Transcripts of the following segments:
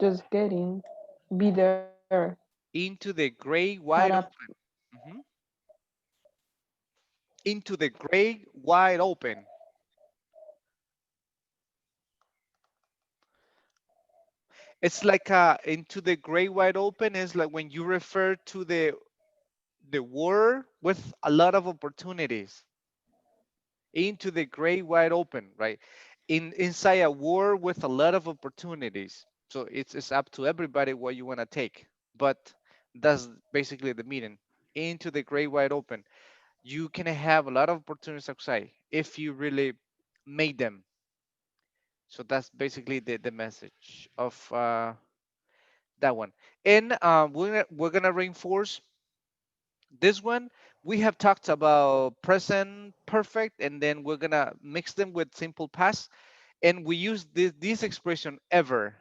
Just getting. Be there. Into the gray Had a wide open. Mhm. Into the gray wide open. It's like into the gray wide open is like when you refer to the world with a lot of opportunities. Into the gray wide open, right? Inside a world with a lot of opportunities. So it's up to everybody what you want to take. But that's basically the meaning. Into the gray wide open. You can have a lot of opportunities outside if you really made them. So that's basically the message of that one. And we're gonna reinforce this one. We have talked about present perfect, and then we're gonna mix them with simple past, and we use this expression ever,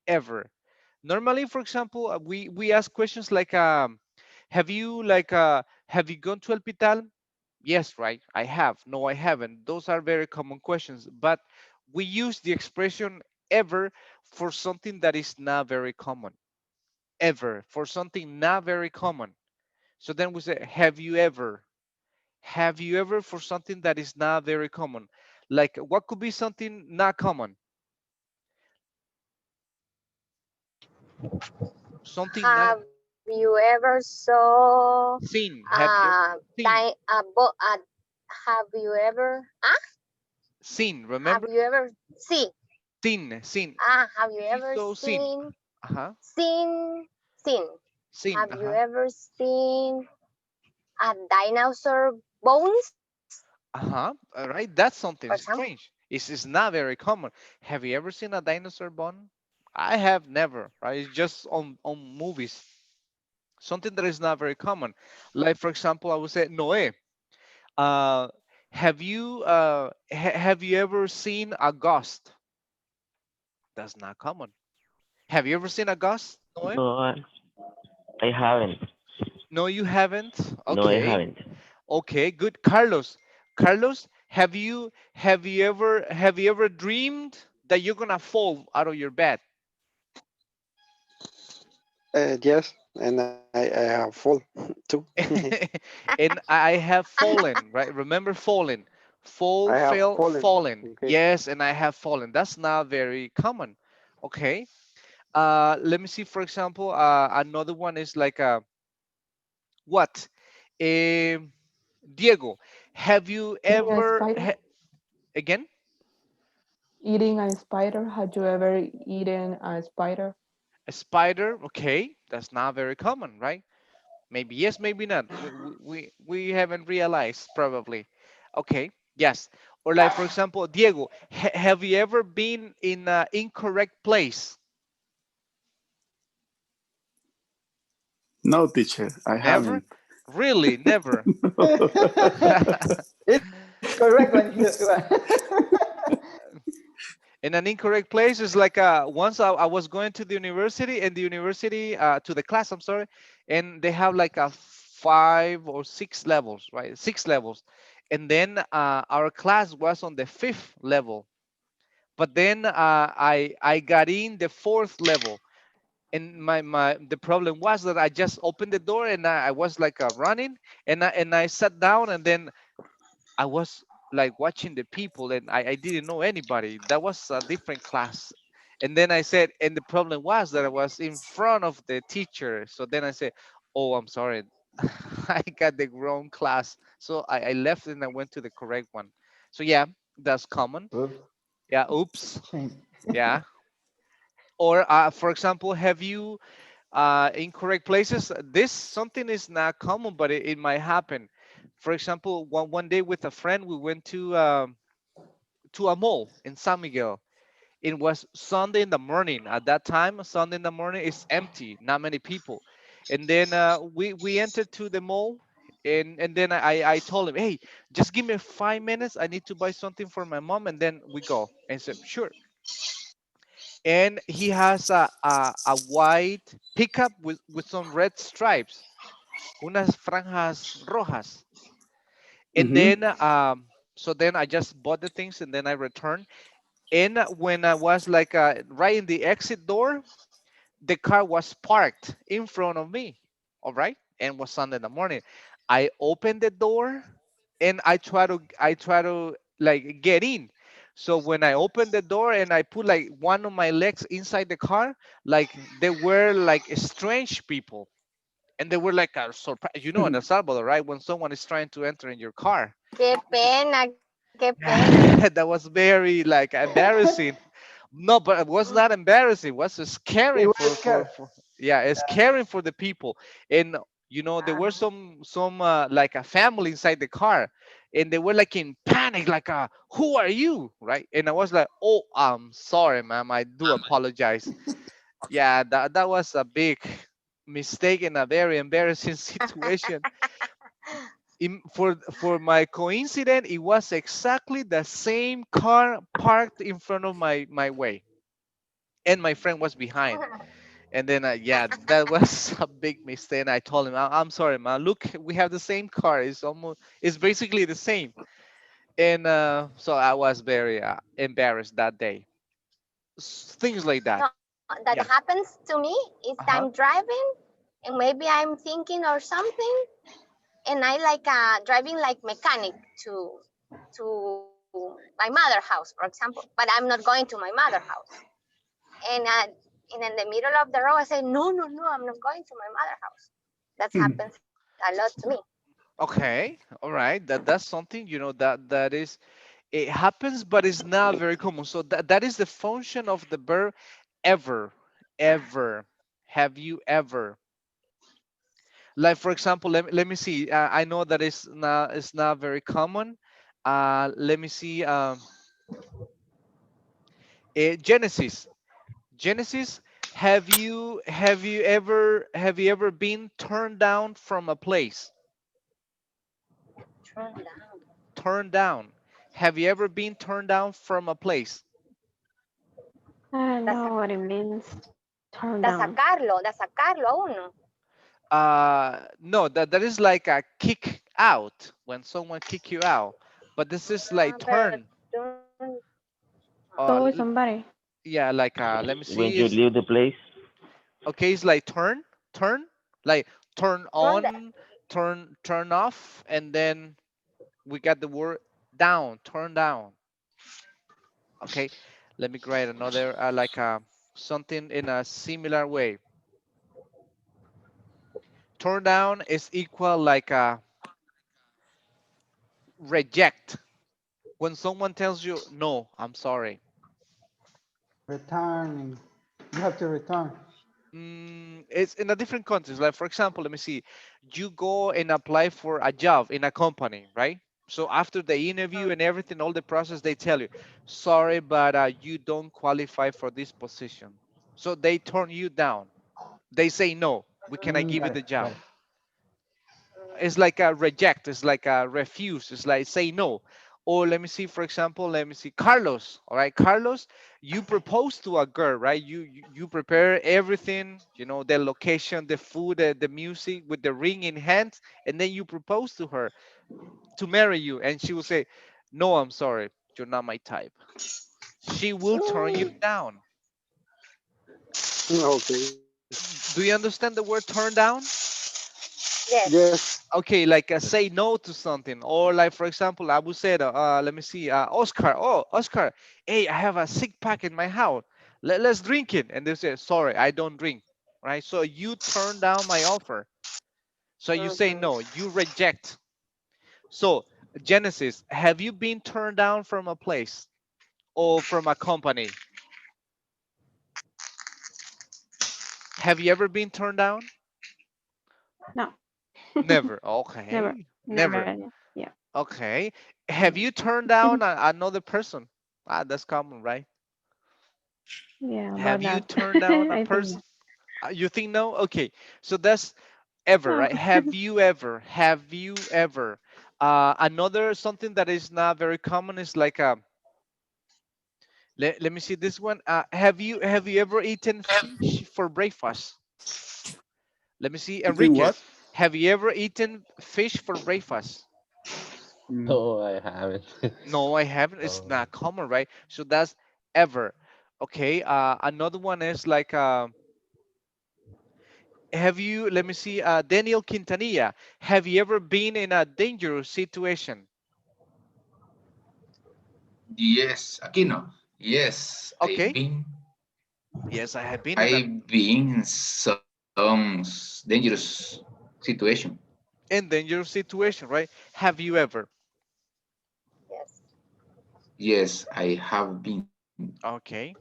ever. Normally, for example, we ask questions like, have you gone to hospital? Yes, right. I have. No, I haven't. Those are very common questions, but we use the expression ever for something that is not very common. Ever for something not very common. So then we say, have you ever? Have you ever for something that is not very common? Like what could be something not common? Something not Have you ever saw seen. Have you ever seen? have you ever Seen. have Remember? you ever seen Seen. Seen. have you See, ever so seen. seen Uh-huh. seen Seen. have you Uh-huh. ever seen a dinosaur bones, Uh-huh. All right. for That's example? something strange. It's not very common. Have you ever seen a dinosaur bone? I have never, right? It's just on movies. Something that is not very common. Like for example, I would say Noé. Uh, have you ever seen a ghost? That's not common. Have you ever seen a ghost, Noé? No, I haven't. No, you haven't. No, I Okay. haven't. Okay, good. Carlos, have you ever dreamed that you're gonna fall out of your bed? Yes, and I have full too. And I have fallen, right? Remember fallen. I Fall, have fail, fallen. fallen. Okay. Yes, and I have fallen. That's not very common. Okay. Let me see, for example, another one is like what? Um, Diego, have you eating a ever spider. again? Eating a spider. Had you ever eaten a spider? A spider, okay, that's not very common, right? Maybe yes, maybe not. We haven't realized probably. Okay, yes. Or like for example, Diego, have you ever been in an incorrect place? No, teacher, I Never? haven't. Really, never. It's correct when you. In an incorrect place is like once I was going to the university and the university to the class, I'm sorry, and they have like a 5 or 6 levels, right? 6 levels, and then our class was on the 5th level, but then I got in the 4th level, and my the problem was that I just opened the door and I was like running, and I sat down, and then I was like watching the people, and I didn't know anybody. That was a different class. And then I said, and the problem was that I was in front of the teacher. So then I said, oh, I'm sorry. I got the wrong class. So I left and I went to the correct one. So yeah, that's common. Oops. Yeah, oops. Shame. Yeah. Or for example, have you incorrect places? This something is not common, but it might happen. For example, one day with a friend, we went to a mall in San Miguel. It was Sunday in the morning. At that time, Sunday in the morning is empty, not many people. And then we entered to the mall, and then I told him, hey, just give me 5 minutes. I need to buy something for my mom, and then we go. And he said, sure. And he has a white pickup with some red stripes, unas franjas rojas. And Mm-hmm. then so then I just bought the things and then I returned. And when I was like right in the exit door, the car was parked in front of me, all right, and was Sunday in the morning. I opened the door and I try to like get in. So when I opened the door and I put like one of my legs inside the car, like they were like strange people, and they were like a surprise. You know, in El Salvador, right? When someone is trying to enter in your car, Qué pena. that was very like embarrassing. No, but it was not embarrassing. It was They scary were for, scared. yeah, it's caring for the people. And you know, there were some like a family inside the car, and they were like in panic, like who are you, right? And I was like, oh, I'm sorry, ma'am, I do apologize. Yeah, that was a big mistake and a very embarrassing situation. For my coincidence, it was exactly the same car parked in front of my way, and my friend was behind. And then yeah, that was a big mistake. And I told him, I'm sorry, man, look, we have the same car, it's basically the same. And so I was very embarrassed that day. Things like that. No, that Yeah. happens to me if I'm Uh-huh. driving and maybe I'm thinking or something, and I like driving like mechanic to my mother house, for example. But I'm not going to my mother house, and in the middle of the road I say no, I'm not going to my mother house. That happens a lot to me. Okay, all right, that's something, that is, it happens, but it's not very common. So that is the function of the verb ever. Ever. Have you ever? Like, for example, let me see. I know that it's not very common. Let me see. Genesis. Genesis. Have you ever been turned down from a place? Turn down. Turned down. Have you ever been turned down from a place? I don't Da, know sac- what it means. Turn da down. sacarlo, da sacarlo a uno. No, that is like a kick out, when someone kick you out, but this is like Pero turn. Go with L- somebody. yeah, like let me When see, you is leave the place, okay, it's like turn, like turn turn the, on, turn off, and then we got the word down, turn down. Okay, let me write another, like something in a similar way. Turn down is equal like reject. When someone tells you no, I'm sorry. Returning. You have to return. It's in a different context. Like, for example, let me see. You go and apply for a job in a company, right? So after the interview and everything, all the process, they tell you, sorry, but you don't qualify for this position. So they turn you down. They say no, we cannot give you Got it. the job. Got it. It's like a reject, it's like a refuse, it's like say no. Or let me see, for example, let me see, Carlos. All right, Carlos, you propose to a girl, right? You prepare everything, the location, the food, the music, with the ring in hand, and then you propose to her to marry you, and she will say, no, I'm sorry, you're not my type. She will turn you down. Okay. Do you understand the word turn down? yes. Yes. Okay, like say no to something, or like, for example, Abu said, let me see, Oscar, oh, Oscar, hey, I have a sick pack in my house, let's drink it, and they say, sorry, I don't drink, right? So you turn down my offer. So you say Mm-hmm. no, you reject. So, Genesis, have you been turned down from a place or from a company? Have you ever been turned down? No. Never. Never. Okay, never. Never. Yeah. Okay, have you turned down another person? That's common, right? Yeah, Have about you that. turned down a I think no. person? You think no? Okay. So that's ever, No. right? Have you ever? Have you ever? Another something that is not very common is like let me see this one. Have you ever eaten fish for breakfast? Let me see, You think Enrique. what? Have you ever eaten fish for breakfast? Mm, no, I haven't. No, I haven't. It's Oh, not common, right? So that's ever. Okay. Another one is like Have you, let me see, Daniel Quintanilla, have you ever been in a dangerous situation? Yes, Aquino. Yes, Okay. I've been. Yes, I have been in a I've been in some dangerous situation. dangerous situation, right? Have you ever? Yes. Yes, I have been. Okay.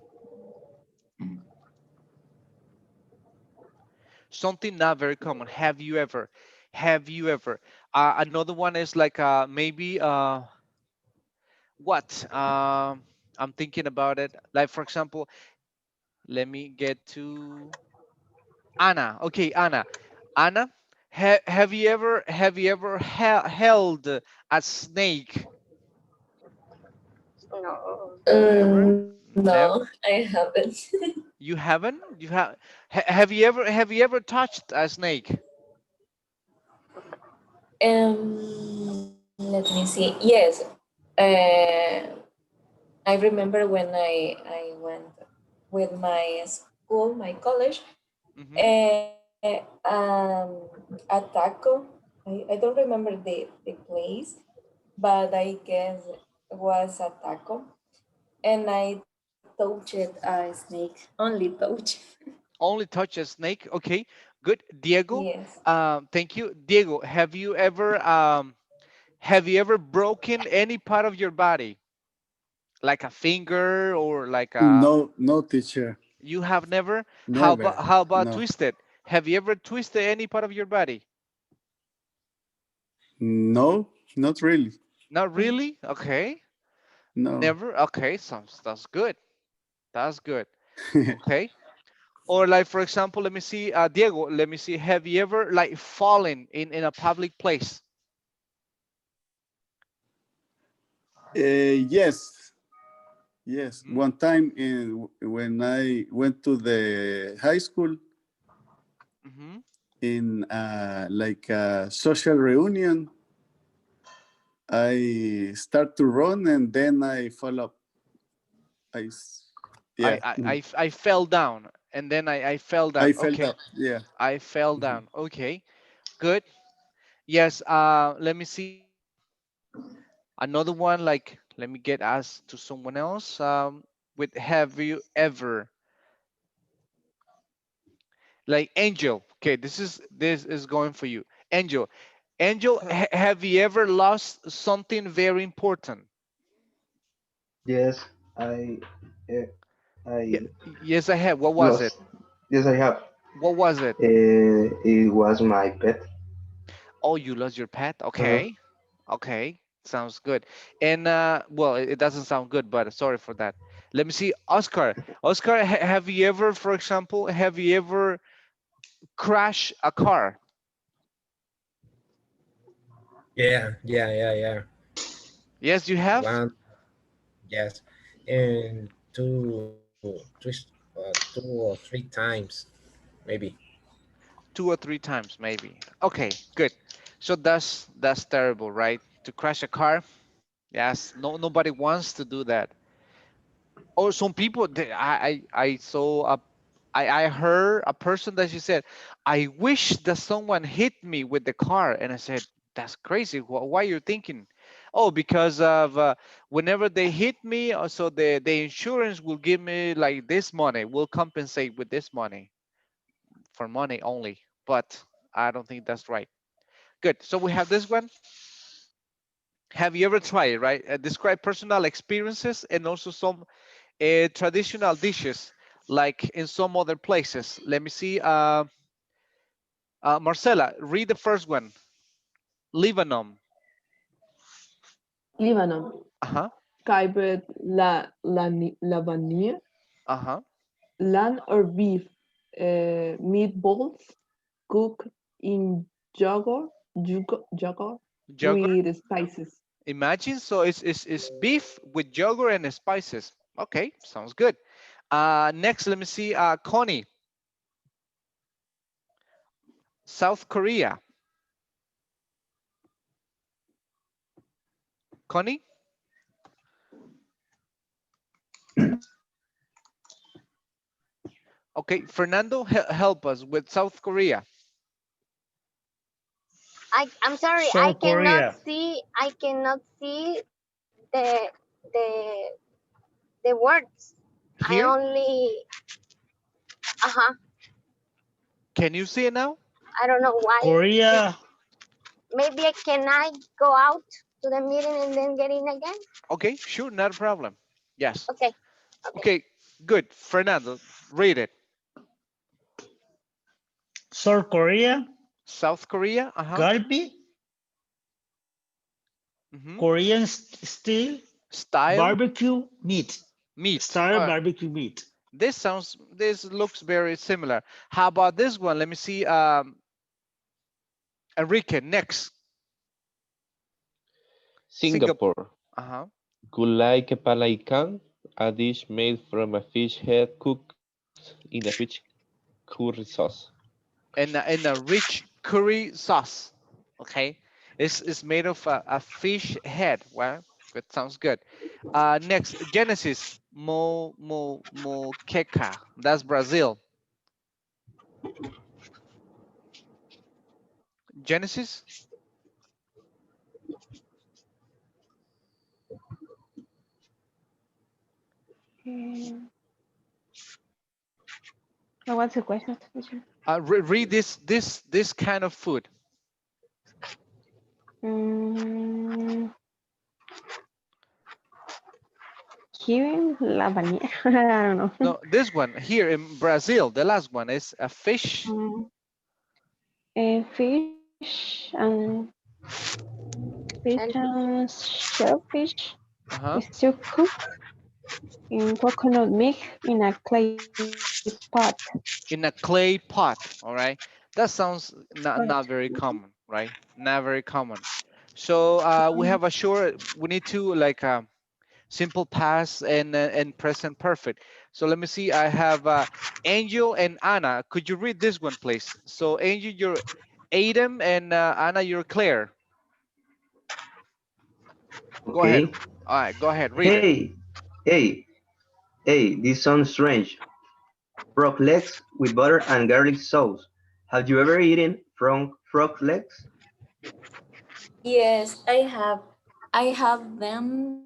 Mm. Something not very common. Have you ever? Have you ever? Another one is like maybe what? I'm thinking about it. Like for example, let me get to Anna. Okay, Anna. Anna, have you ever held a snake? No. Never? No, Never? I haven't. You haven't? Have you ever touched a snake? Let me see. Yes, uh, I remember when I went with my school, my college, Hmm. a taco. I don't remember the place, but I guess it was a taco, and I touched a snake. Only touch. Only touch a snake. Okay, good. Diego, Yes. thank you. Diego, have you ever broken any part of your body, like a finger or like a? No, no, teacher. You have never. How Never. about how about No. twisted? Have you ever twisted any part of your body? No, not really. Not really. Okay, No. never. Okay, sounds that's good. That's good. Okay. Or like for example, let me see, Diego. Let me see. Have you ever like fallen in a public place? Yes, yes. Hmm. One time when I went to the high school Hmm. in like a social reunion, I start to run and then I fall up. I, s- I, yeah, I I I fell down and then I fell I down. fell Okay, down. Yeah. I fell Mhm. down. Okay, good. Yes. Let me see. Another one. Like, let me get asked to someone else. With have you ever like Angel? Okay, this is going for you, Angel. Angel, have you ever lost something very important? Yes, I uh, Yeah. I Yes, I have. What was it? lost. Yes, I have. What was it? It was my pet. Oh, you lost your pet. Uh, Okay. Okay, sounds good. And well, it doesn't sound good, but sorry for that. Let me see, Oscar. Oscar, have you ever, for example, have you ever crashed a car? Yeah. Yes, you have. One, yes, and two or three times, maybe. 2 or 3 times, maybe. Okay, good. So that's terrible, right? To crash a car. Yes, nobody wants to do that. Or some people, I saw I heard a person that she said, I wish that someone hit me with the car. And I said, that's crazy. Why you're thinking? Oh, because of whenever they hit me, so the insurance will give me like this money, will compensate with this money for money only. But I don't think that's right. Good. So we have this one. Have you ever tried, right? Describe personal experiences and also some traditional dishes like in some other places. Let me see. Marcela, read the first one. Lebanon. Lebanon. Uh-huh. Kibet Lavania. Uh-huh. Lamb or beef. Meatballs cooked in yogurt Yogurt. with spices. Imagine. So it's beef with yogurt and spices. Okay, sounds good. Next, let me see. Connie, South Korea. Connie? Okay, Fernando, help us with South Korea. I'm sorry, South Korea. I cannot see the the words. I Here, only uh-huh. can you see it now? I don't know why. Korea. Maybe I go out to the meeting and then get in again? Okay, sure, not a problem. Yes. Okay. Okay. Okay, good. Fernando, read it. South Korea. South Korea, Galbi. Korean style style barbecue meat. meat. Style barbecue meat. This looks very similar. How about this one? Let me see. Enrique, next. Singapore. Uh-huh. Gulai kepala ikan, a dish made from a fish head cooked in a rich curry sauce. In a rich curry sauce. Okay, it's made of a fish head. Well, that sounds good. Next, Genesis moqueca. That's Brazil. Genesis. What's the question, teacher? Read this kind of food. Mm, Here, la vanilla. I don't know. No, this one here in Brazil. The last one is a fish. Fish and shellfish Uh-huh. is still cooked in coconut milk in a clay pot. In a clay pot. All right. That sounds Correct. not very common, right? Not very common. So we have a short. We need to like simple past and present perfect. So let me see. I have Angel and Anna. Could you read this one, please? So Angel, you're Adam, and Anna, you're Claire. Go ahead. Okay. All right, go ahead. Read it. Hey, hey, hey, this sounds strange. Frog legs with butter and garlic sauce. Have you ever eaten frog legs? Yes, I have. I have them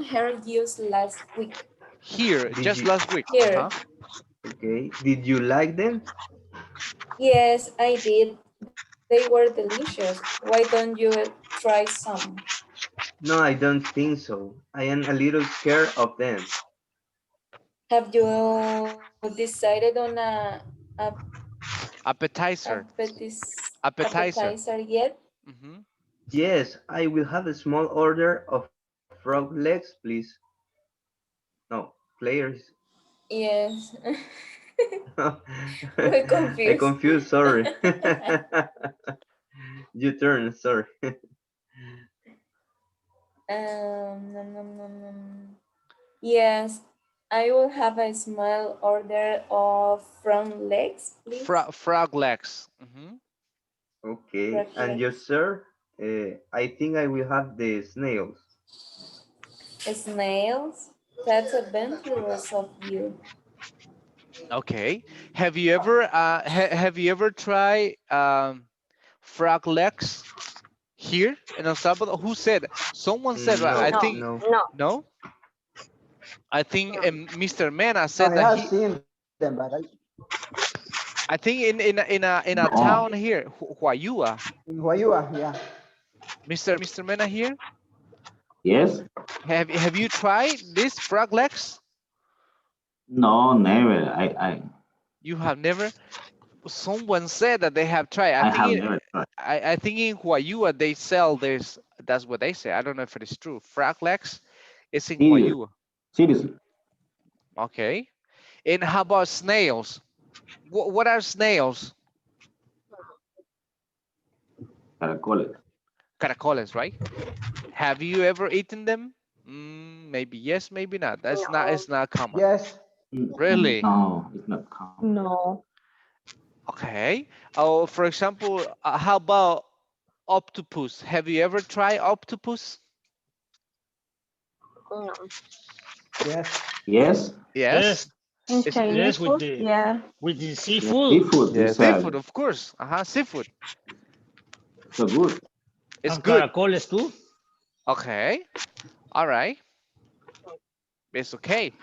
here used last week. Here, Did just you? last week. Here. Uh-huh. Okay. Did you like them? Yes, I did. They were delicious. Why don't you try some? No, I don't think so. I am a little scared of them. Have you decided on a Appetizer. Appetizer. appetizer yet? Hmm. Yes, I will have a small order of frog legs, please. No, players. Yes. We're I confused. confused, sorry. You turn, sorry. Nom, nom, nom, nom. Yes, I will have a small order of front legs, please. Frog legs. Hmm. Okay, Frog and you, legs. sir? I think I will have the snails. Snails? That's adventurous of you. Okay. Have you ever tried frog legs here in El Salvador? Who said? Someone said. Right? I No, No, think no. no, no. I think no. Mr. Mena No, said I that have he. seen them, but I think in a No. town here, Huayua. in Huayua, yeah. Mr. Mena here. Yes? Have you tried this frog legs? No, never. You have never. Someone said that they have tried. I I think have never tried. I think in Huayua they sell this. That's what they say. I don't know if it is true. Frog legs is in Serious. Huayua. Seriously. Okay. And how about snails? What are snails? Caracoles. Caracoles, right? Have you ever eaten them? Maybe yes, maybe not. That's not. No. It's not common. Yes. Really? No, it's not common. No. Okay. Oh, for example, how about octopus? Have you ever tried octopus? No. Yes. Yes? Yes. Yes. In It's Chinese Yes, food, yeah. with the Yeah, seafood. Seafood, you yes. seafood, said. of course. Seafood. So good. It's And good. caracoles too. Okay. All right. It's okay.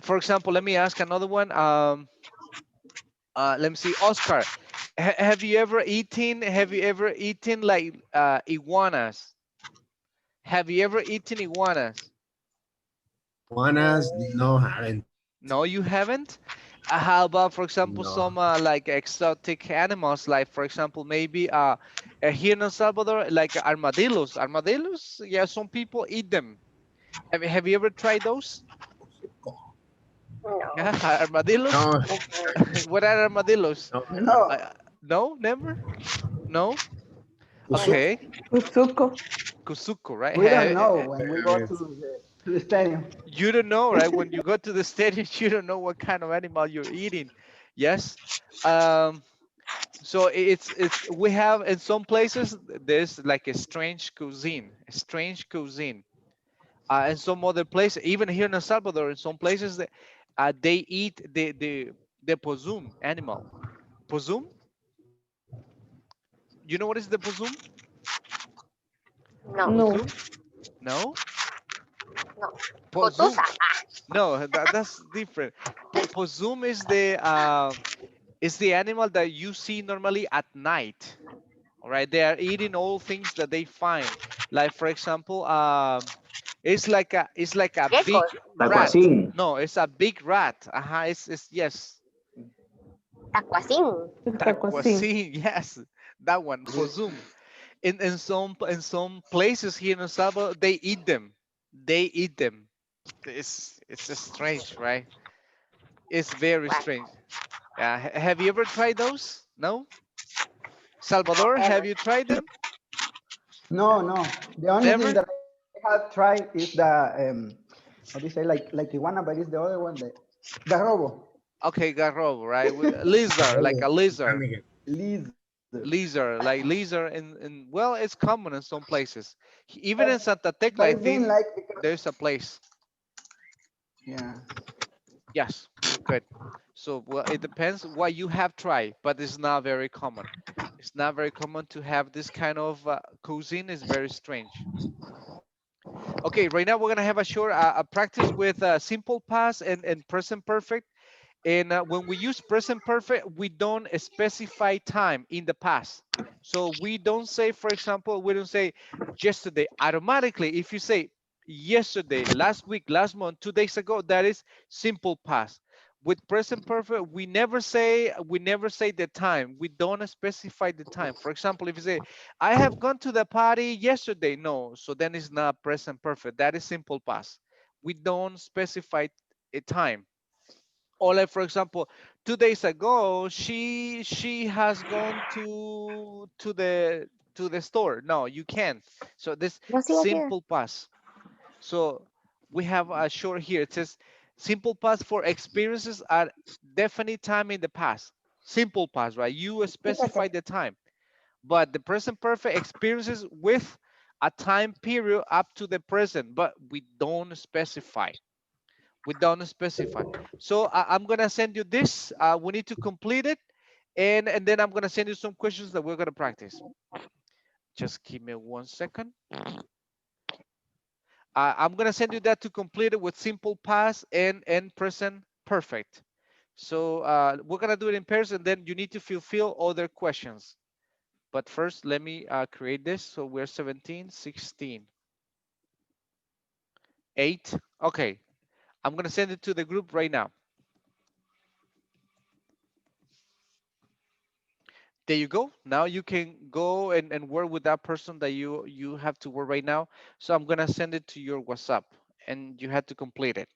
For example, let me ask another one. Let me see, Oscar. Have you ever eaten? Have you ever eaten like iguanas? Have you ever eaten iguanas? Iguanas, no, haven't. No, you haven't. How about, for example, No. some like exotic animals, like for example, maybe here in El Salvador, like armadillos. Armadillos, yeah, some people eat them. Have you ever tried those? No. Yeah, armadillos. No, What are armadillos? no, never. No, No, never. No. Kusu- Okay. Usuko. Kusuko, right? we don't know when we go Yes. to the stadium. You don't know, right? When you go to the stadium, you don't know what kind of animal you're eating. Yes. Um, so it's we have in some places there's like a strange cuisine. In some other places, even here in El Salvador, in some places that they eat the pozum animal. Pozum? You know what is the pozum? No. No. Pozum? No. No. Cotusa. Pozum. No, that's different. Pozum is the animal that you see normally at night. All right, they are eating all things that they find. Like for example, it's like a Geckos. big rat. Tacuacín. No, it's a big rat. It's yes, Tacuacín. El tacuacín. tacuacin. Yes, that one. Pozum. In some places here in El Salvador, they eat them. They eat them. It's just strange, right? It's very What? strange. Have you ever tried those? No? No, Salvador, have ever. you tried them? No, no. The only thing Never? that I have tried is the how do you say like iguana, but it's the other one, the robo Okay, garrobo, right? Lizard, like a lizard. Amiga. lizard. Lizard, like lizard in well, it's common in some places. Even in But Santa but Tecla, I it's been think like because there's a place. yeah. Yes, good. So well, it depends what you have tried, but it's not very common. It's not very common to have this kind of cuisine. It's very strange. Okay, right now we're gonna have a short a practice with simple past and present perfect. And when we use present perfect, we don't specify time in the past. So we don't say, for example, we don't say yesterday. Automatically, if you say yesterday, last week, last month, 2 days ago, that is simple past. With present perfect, we never say the time. We don't specify the time. For example, if you say, I have gone to the party yesterday, no, so then it's not present perfect. That is simple past. We don't specify a time. Or like for example, 2 days ago she has gone to the store. No, you can't. So this No, sigue, sigue. simple past. So we have a short here. It says simple past for experiences at definite time in the past. Simple past, right? You specify Quítate. the time. But the present perfect experiences with a time period up to the present, but we don't specify. So I'm gonna send you this. We need to complete it, and then I'm gonna send you some questions that we're gonna practice. Just give me 1 second. I'm gonna send you that to complete it with simple past and present perfect. So we're gonna do it in pairs, and then you need to fulfill other questions. But first, let me create this. So we're 17, 16, 8. Okay, I'm gonna send it to the group right now. There you go. Now you can go and work with that person that you have to work right now. So I'm gonna send it to your WhatsApp and you have to complete it.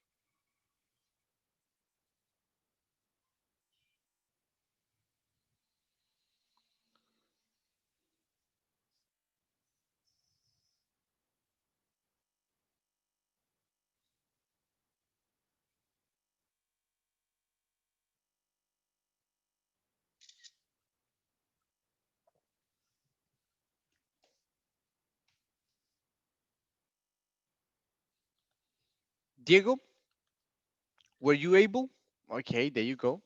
Diego, Were you able? Okay, there you go.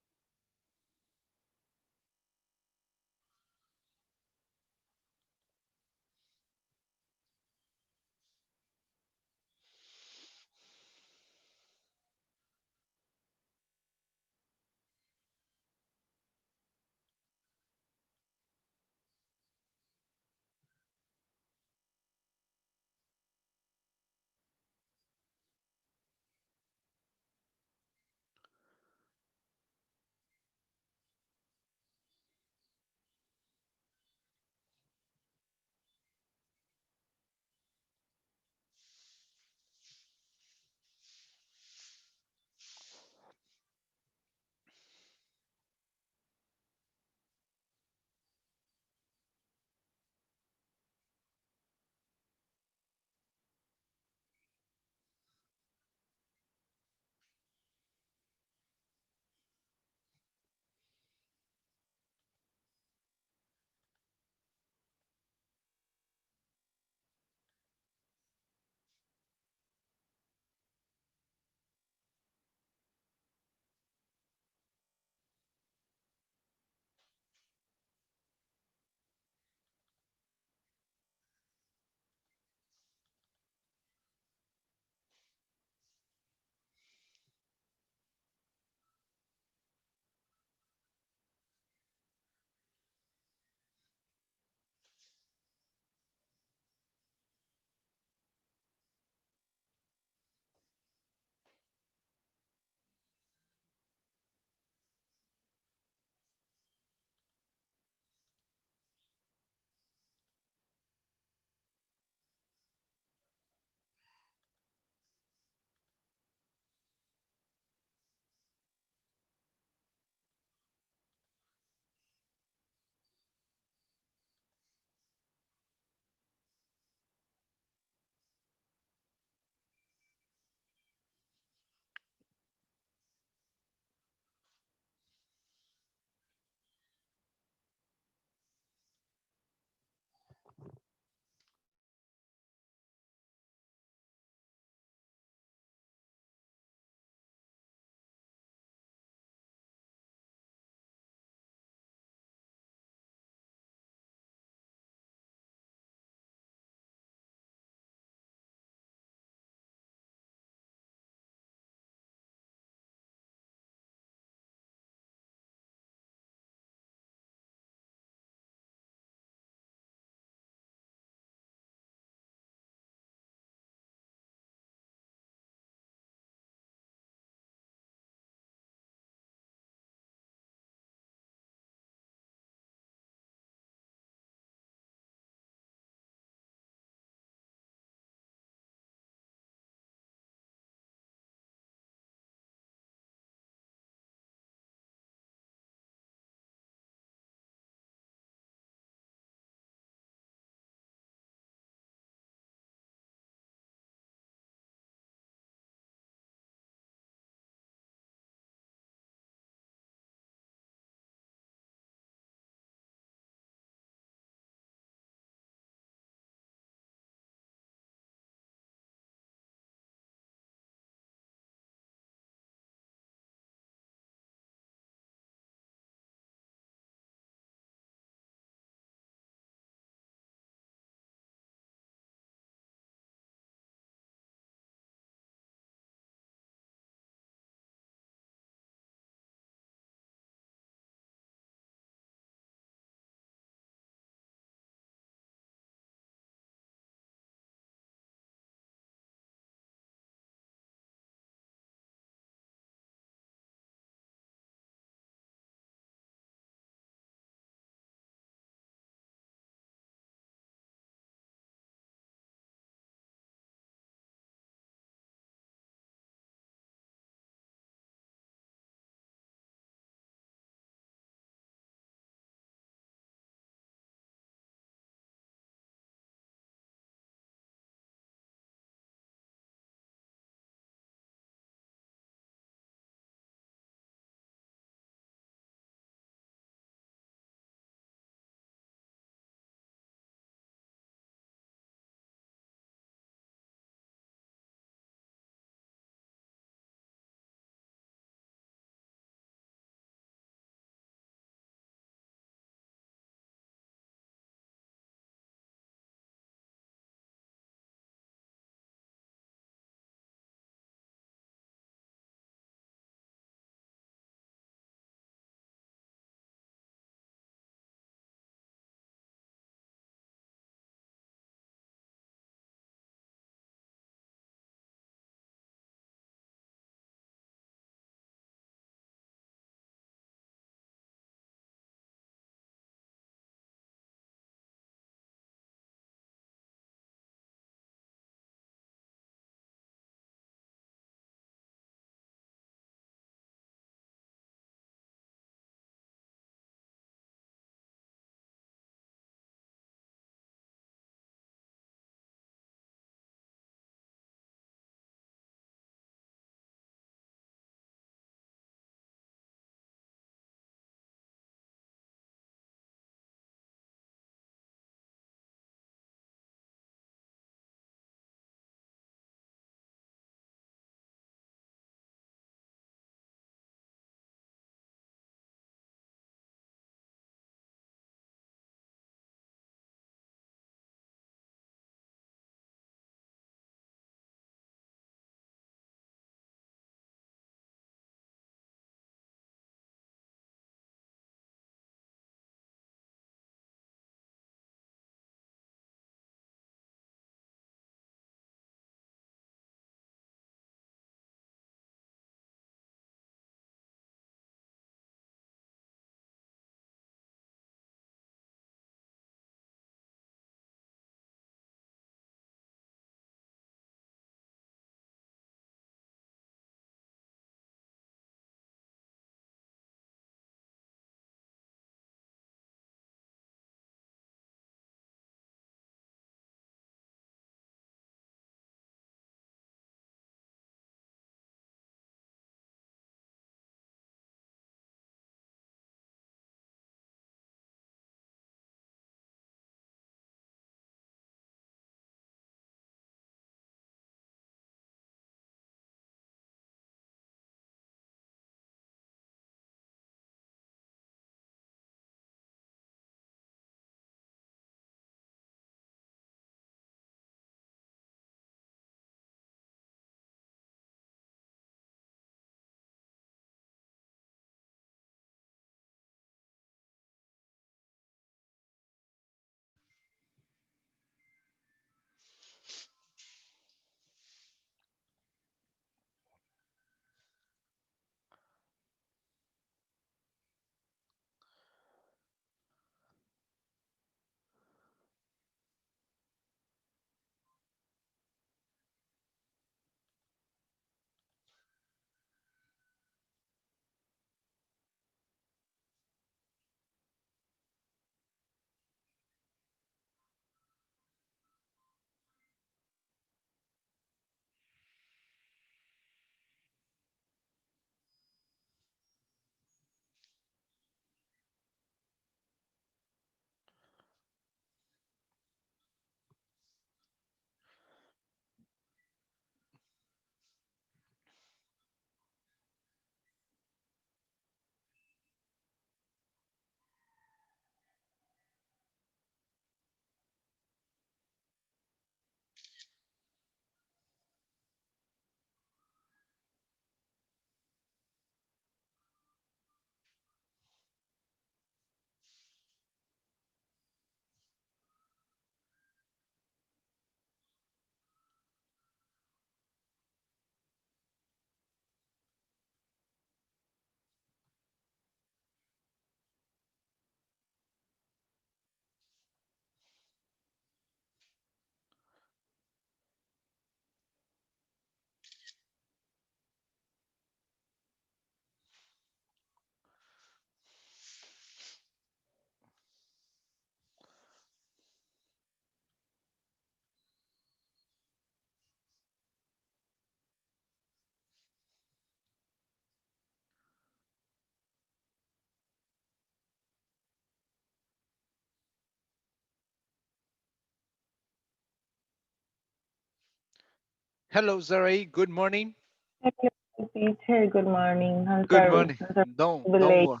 Hello, Zaraí. Good morning. Hello, teacher. Good morning. I'm Good sorry. morning. I'm sorry Don't to be don't late. worry.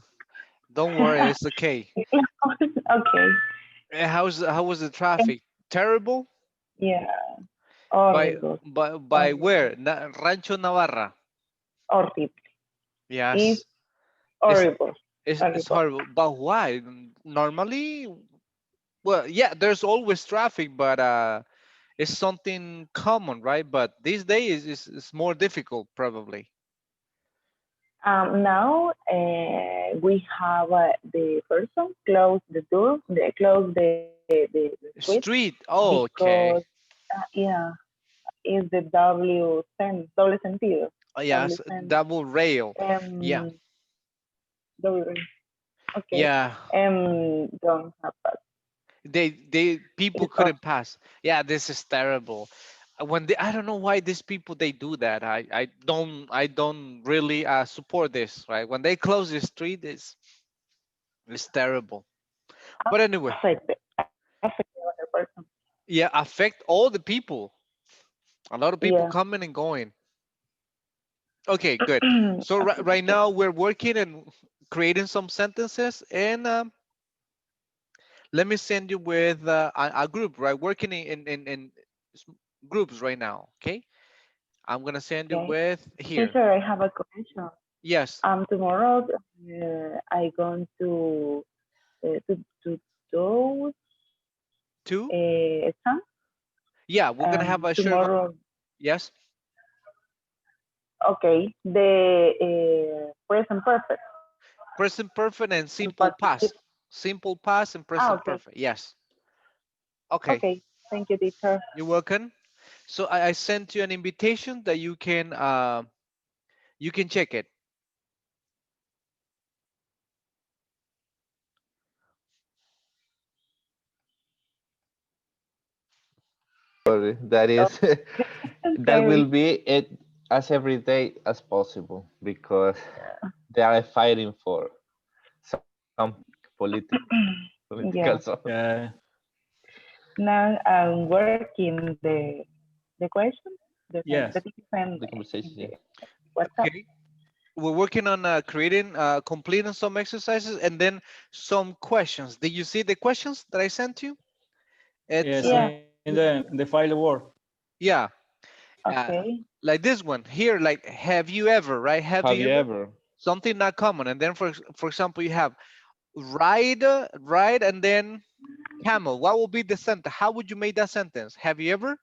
Don't worry. It's okay. Okay. How was the traffic? Terrible. Yeah. By Horrible. by Horrible. where? Rancho Navarra. Horrible. It's Yes. It's horrible. it's Horrible. horrible. But why? Normally, well, yeah. There's always traffic, but it's something common, right? But these days is more difficult, probably. Now we have the person close the door, close the street Street. Oh, because okay. yeah, is the doble sentido. Oh, Doble yes. sen. Double rail. Yeah. Um, doble. Okay. Yeah. Don't have that. They people It's hor- couldn't pass. Yeah, this is terrible. When they, I don't know why these people they do that. I don't really support this, right? When they close the street, it's terrible. But anyway, affect the other person. yeah, affect all the people. A lot of people Yeah. coming and going. Okay, good. So right now we're working and creating some sentences, and let me send you with a group, right? Working in s- groups right now. Okay, I'm gonna send you Okay. with here. Teacher, I have a question. Yes, Tomorrow I going to those two. exam. Yeah, we're gonna have a short. Tomorrow. Yes, Okay. The present perfect present perfect and and simple participle. past. Simple past and Ah, present okay. perfect. Yes. Okay, Okay. Thank you, teacher. you're welcome. So I sent you an invitation that you can check it. Sorry, that Oh, is that will sorry. be it as every day as possible because they are fighting for some political Yeah. zone. Yeah. Now I'm working the question, the Yes. teacher sent The in conversation, the yeah. WhatsApp. Okay. We're working on creating, completing some exercises and then some questions. Did you see the questions that I sent you? It's Yes. Yeah. In the file word. yeah, uh, Okay. like this one here. Like, have you ever, right? Have Have you you ever ever? something not common? And then for example, you have ride, ride, and then camel. What will be the sentence? How would you make that sentence? Have you ever?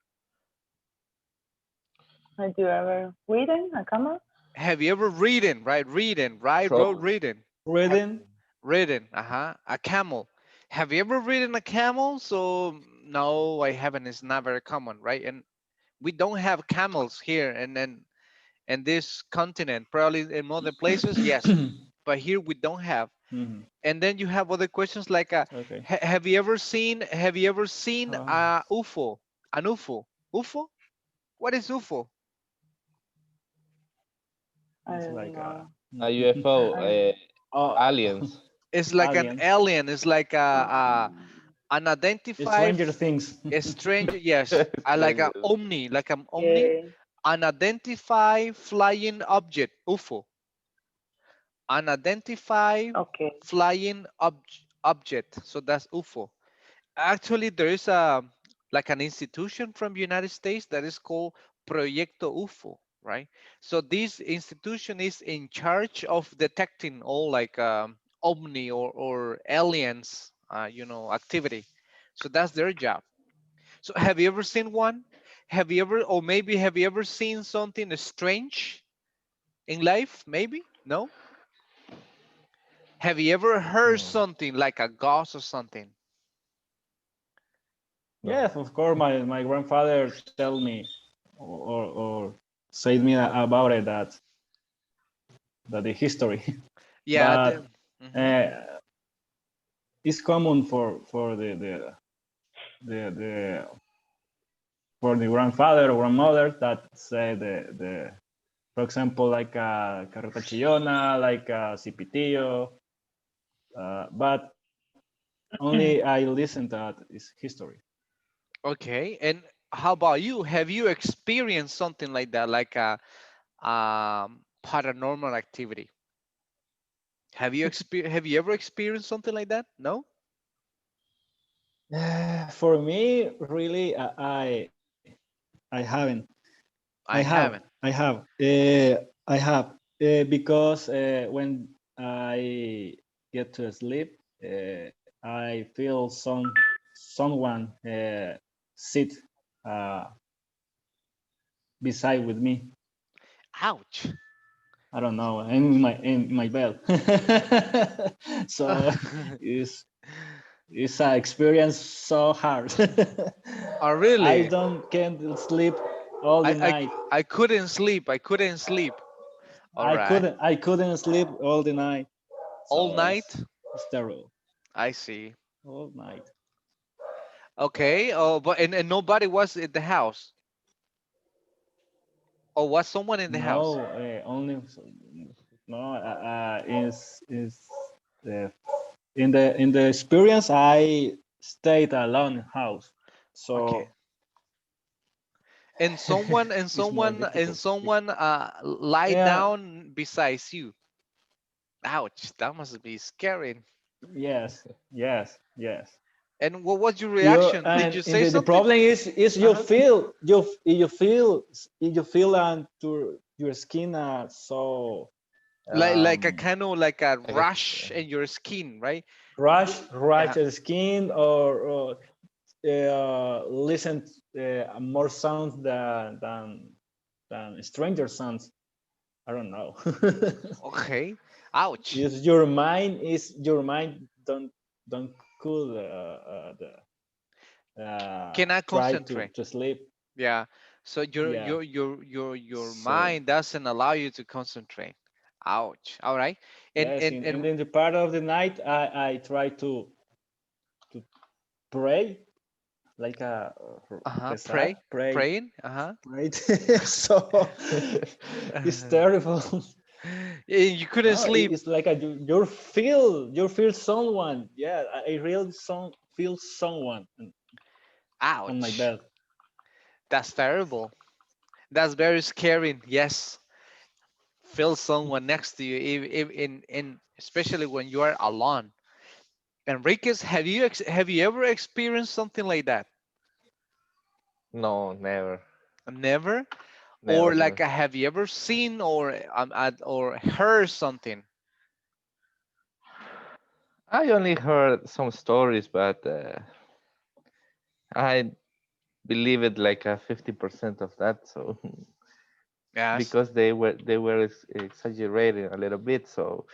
Have you ever reading a camera? Have you ever ridden? Right, reading, ride, road, So reading. Reading. Ridden, a camel. Have you ever ridden a camel? So no, I haven't. It's not very common, right? And we don't have camels here and this continent. Probably in other places, yes, but here we don't have. Mhm. And then you have other questions like, Okay. have you ever seen Uh, a UFO? An UFO? UFO? What is UFO? I it's don't like know. a UFO, I don't. oh, aliens. It's like an aliens. alien. It's like a unidentified Stranger Things. a strange. Yes, I like a Strangers. omni, like an omni, Okay. unidentified flying object, UFO, unidentified Okay. flying object. So that's UFO. Actually, there is a like an institution from the United States that is called Proyecto UFO, right? So this institution is in charge of detecting all like omni or aliens, activity. So that's their job. So have you ever seen one? Have you ever, or maybe have you ever seen something strange in life? Maybe? No? Have you ever heard No. something like a ghost or something? Yes, of course. My grandfather tell me or said me about it that the history, Yeah. but Mhm. uh, it's common for the for the grandfather or grandmother that say the for example like a carreta chillona, like a cipitillo, but only I listen to that is history. Okay. And how about you? Have you experienced something like that, like a paranormal activity? Have you ever experienced something like that? No? For me, really, I haven't. I haven't. I have because when I get to sleep, I feel someone sit uh, beside with me. Ouch. I don't know, in my bed. So it's an experience so hard. Oh, I really? don't can't sleep all the I, I night. I couldn't sleep. I couldn't sleep. All right. I couldn't sleep all the night. All So night? it's terrible. I see. All night. Okay. Oh, but and nobody was at the house. Or was someone in the house? No, only no. Is uh, in the experience I stayed alone in house, Okay. so And it's more someone and difficult. someone lie Yeah, down besides you. Ouch, that must be scary. yes, yes, yes. And what was your You reaction? Did and you say the something? problem is Uh-huh. you feel to your skin so Like a kind of like a I guess rush in your skin, right? rush Yeah. the skin or listen more sounds than stranger sounds. I don't know. Okay. Ouch. Is your mind don't cool Cannot try concentrate. to sleep. Yeah. So Yeah. your So mind doesn't allow you to concentrate. Ouch. All right. yes, And in the part of the night I try to pray like a rezar, pray, pray, praying. right? So it's terrible. You couldn't No, sleep. it's like you feel someone. Yeah, I really feel someone on my Ouch. bed. That's terrible. That's very scary. Yes. Feel someone next to you, in especially when you are alone. Enriquez, have you ever experienced something like that? no, never, Never. Or never, like never. have you ever seen or heard something? I only heard some stories, but I believe it like a 50% of that. So Yes. because they were exaggerating a little bit. So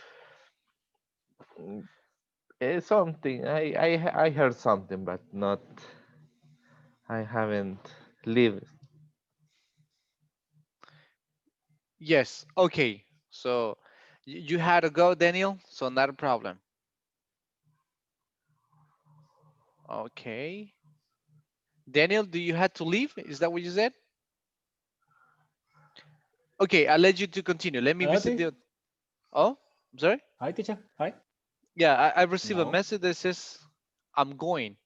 mm, it's something I heard something, but not I haven't lived. Yes. Okay. So you had to go, Daniel. So not a problem. Okay. Daniel, do you had to leave? Is that what you said? Okay, I'll let you to continue. Let me visit Ati? the. Oh, I'm sorry. Hi, teacher. Hi. Yeah, I received a No. message that says I'm going.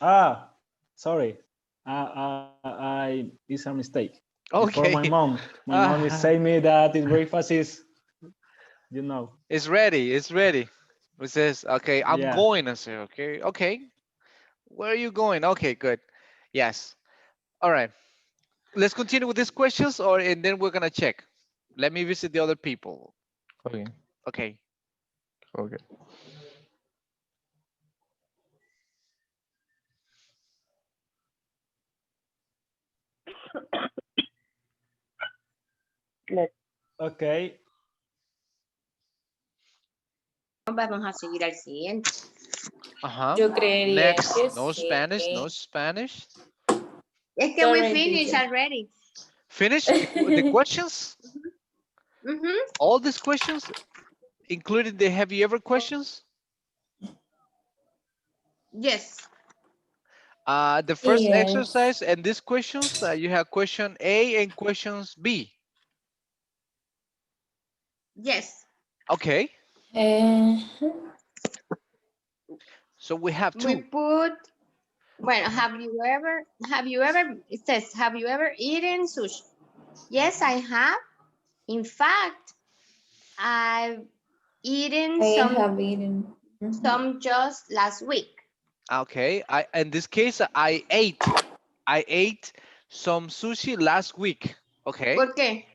Ah, sorry. It's a mistake. Before Okay. my mom is saying me that the breakfast is, It's ready. It's ready. It says, okay, I'm yeah. going. I say, okay, okay. Where are you going? Okay, good. Yes. All right. Let's continue with these questions, and then we're gonna check. Let me visit the other people. Okay, Okay. okay. Let's Okay. Vamos a seguir al siguiente. Uh-huh. Yo creería Next. que No Spanish. No sí. Spanish. Es que we Sorry, finished teacher. already. Finish the questions. Mhm. All these questions, including the have you ever questions. Yes. The first Yes. exercise and these questions, you have question A and questions B. Yes. Okay. Uh, So we have We two. put Well, have you ever, it says, have you ever eaten sushi? Yes, I have. In fact, I've eaten I some have eaten. Mhm. some just last week. Okay, I in this case I ate some sushi last week. Okay, ¿Por qué?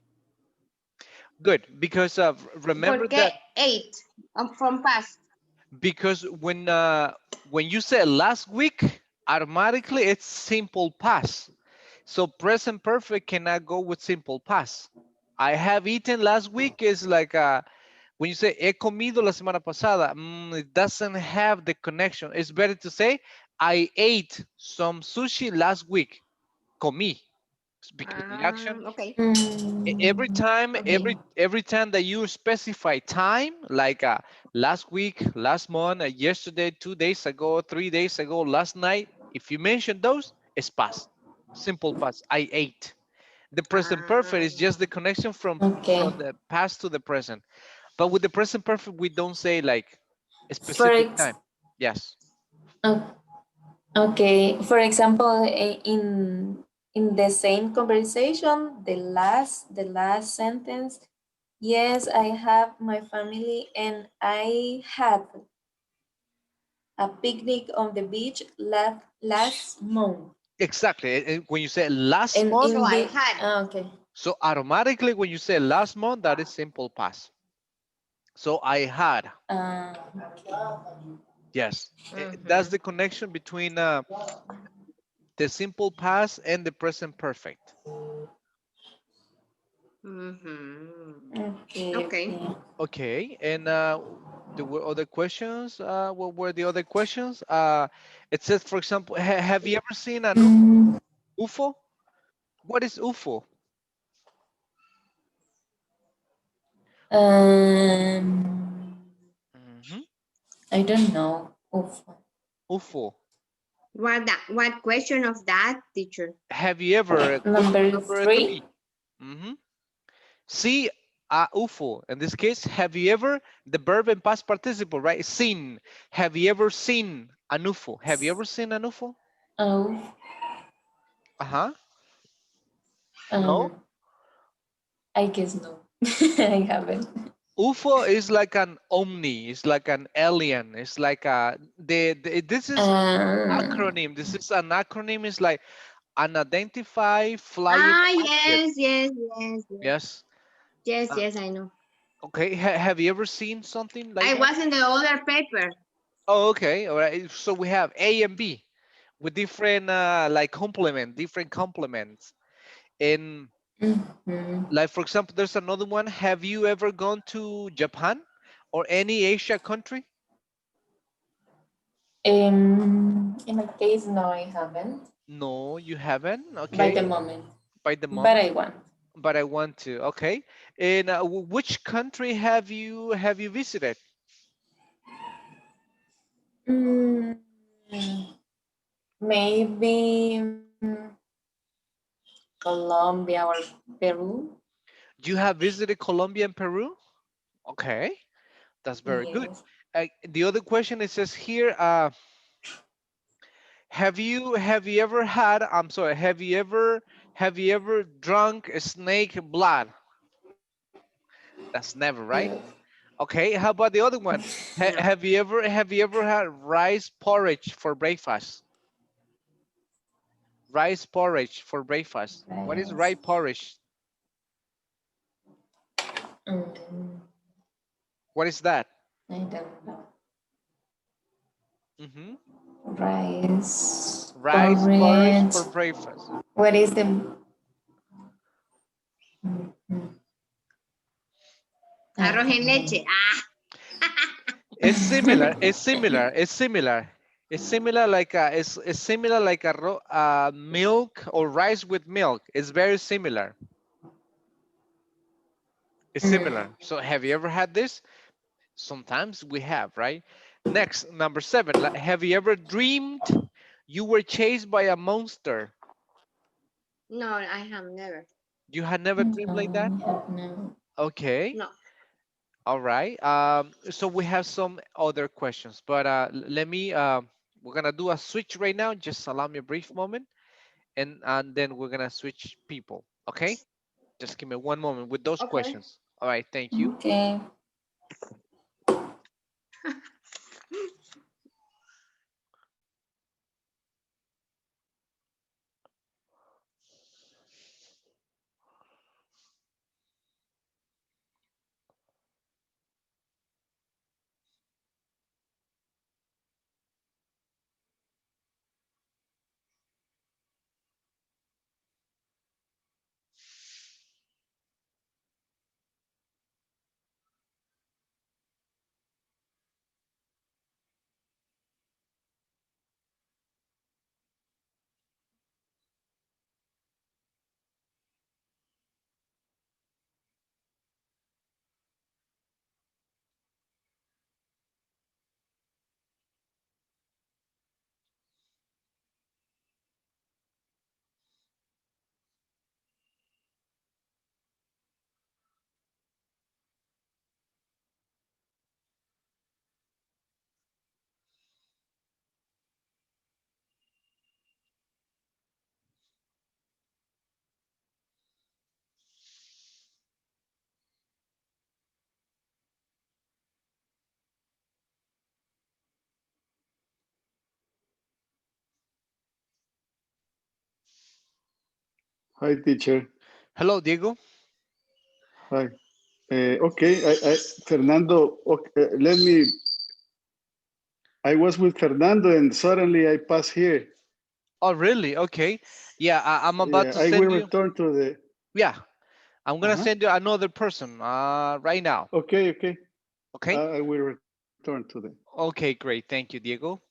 good because remember ¿Por qué that ate from past? because when you say last week, automatically it's simple past. So present perfect cannot go with simple past. I have eaten last week is like when you say he comido la semana pasada, it doesn't have the connection. It's better to say I ate some sushi last week. Comí. Because the action Okay. every Mm, time okay. every time that you specify time like last week, last month, yesterday, 2 days ago, 3 days ago, last night, if you mention those, it's past, simple past. I ate. The present perfect is just the connection from Okay. the past to the present, but with the present perfect we don't say like a For specific time. Yes, o- okay. For example, in the same conversation, the last sentence. Yes, I have my family, and I had a picnic on the beach last month. exactly. And when you say last And month, So in I the had. okay. so automatically when you say last month, that is simple past. So I had. Uh, Yes, that's Mm-hmm. the connection between the simple past and the present perfect. Mm-hmm. okay. Okay. Okay. Okay, and there were other questions. What were the other questions? It says, for example, have you ever seen an Mm, UFO? What is UFO? um, Hmm. I don't know. Oof. UFO. What question of that, teacher? Have you ever? Could you Number remember it to me? three. Hmm. See a UFO. In this case, have you ever? The verb in past participle, right? Seen. Have you ever seen an UFO? Have you ever seen an UFO? Oh, Uh-huh. No? um, I guess no. I haven't. UFO is like an omni, it's like an alien, it's like this is Uh, acronym. This is an acronym, it's like unidentified flying Ah, object. yes, yes, yes, yes. Yes. Yes, Uh, yes, I know. okay. Have you ever seen something like I that? was in the other paper. Oh, okay. All right. So we have A and B with different like different complements. And mhm. like for example, there's another one. Have you ever gone to Japan or any Asia country? In my case, no, I haven't No, you haven't. by the Okay, moment, by the but moment, I want. but I want to. Okay, and which country have you visited? Mm, maybe Colombia or Peru. You have visited Colombia and Peru. Okay, that's very good. Yes. The other question it says here, have you ever had? I'm sorry. Have you ever drunk snake blood? That's never, right? Okay. How about the other one? No. Have you ever had rice porridge for breakfast? Rice porridge for breakfast. What is Rice. rice porridge? Mm, What is that? I don't know. Hmm. Rice, Rice porridge porridge. for breakfast. What is the? Mm, I Arroz en don't leche. know. Ah. It's similar. It's similar. It's similar. It's similar like it's similar like milk or rice with milk. It's very similar. It's Mm, similar. So have you ever had this? Sometimes we have, right? Next, number 7. Have you ever dreamed you were chased by a monster? No, I have never. You had never dreamed like that? no, I have no. Okay. No. All right. So we have some other questions, but let me We're gonna do a switch right now. Just allow me a brief moment, and then we're gonna switch people. Okay? Just give me one moment with those Okay. questions. All right, thank you. Okay. Hi, teacher. Hello, Diego. Hi. Okay, Fernando, okay, let me, I was with Fernando and suddenly I pass here. Oh, really? Okay. Yeah, I'm Yeah, about to I will send you. return to the, Yeah, I'm gonna uh-huh. send you another person right now. Okay, okay. Okay. I will return to the, Okay, great. Thank you, Diego.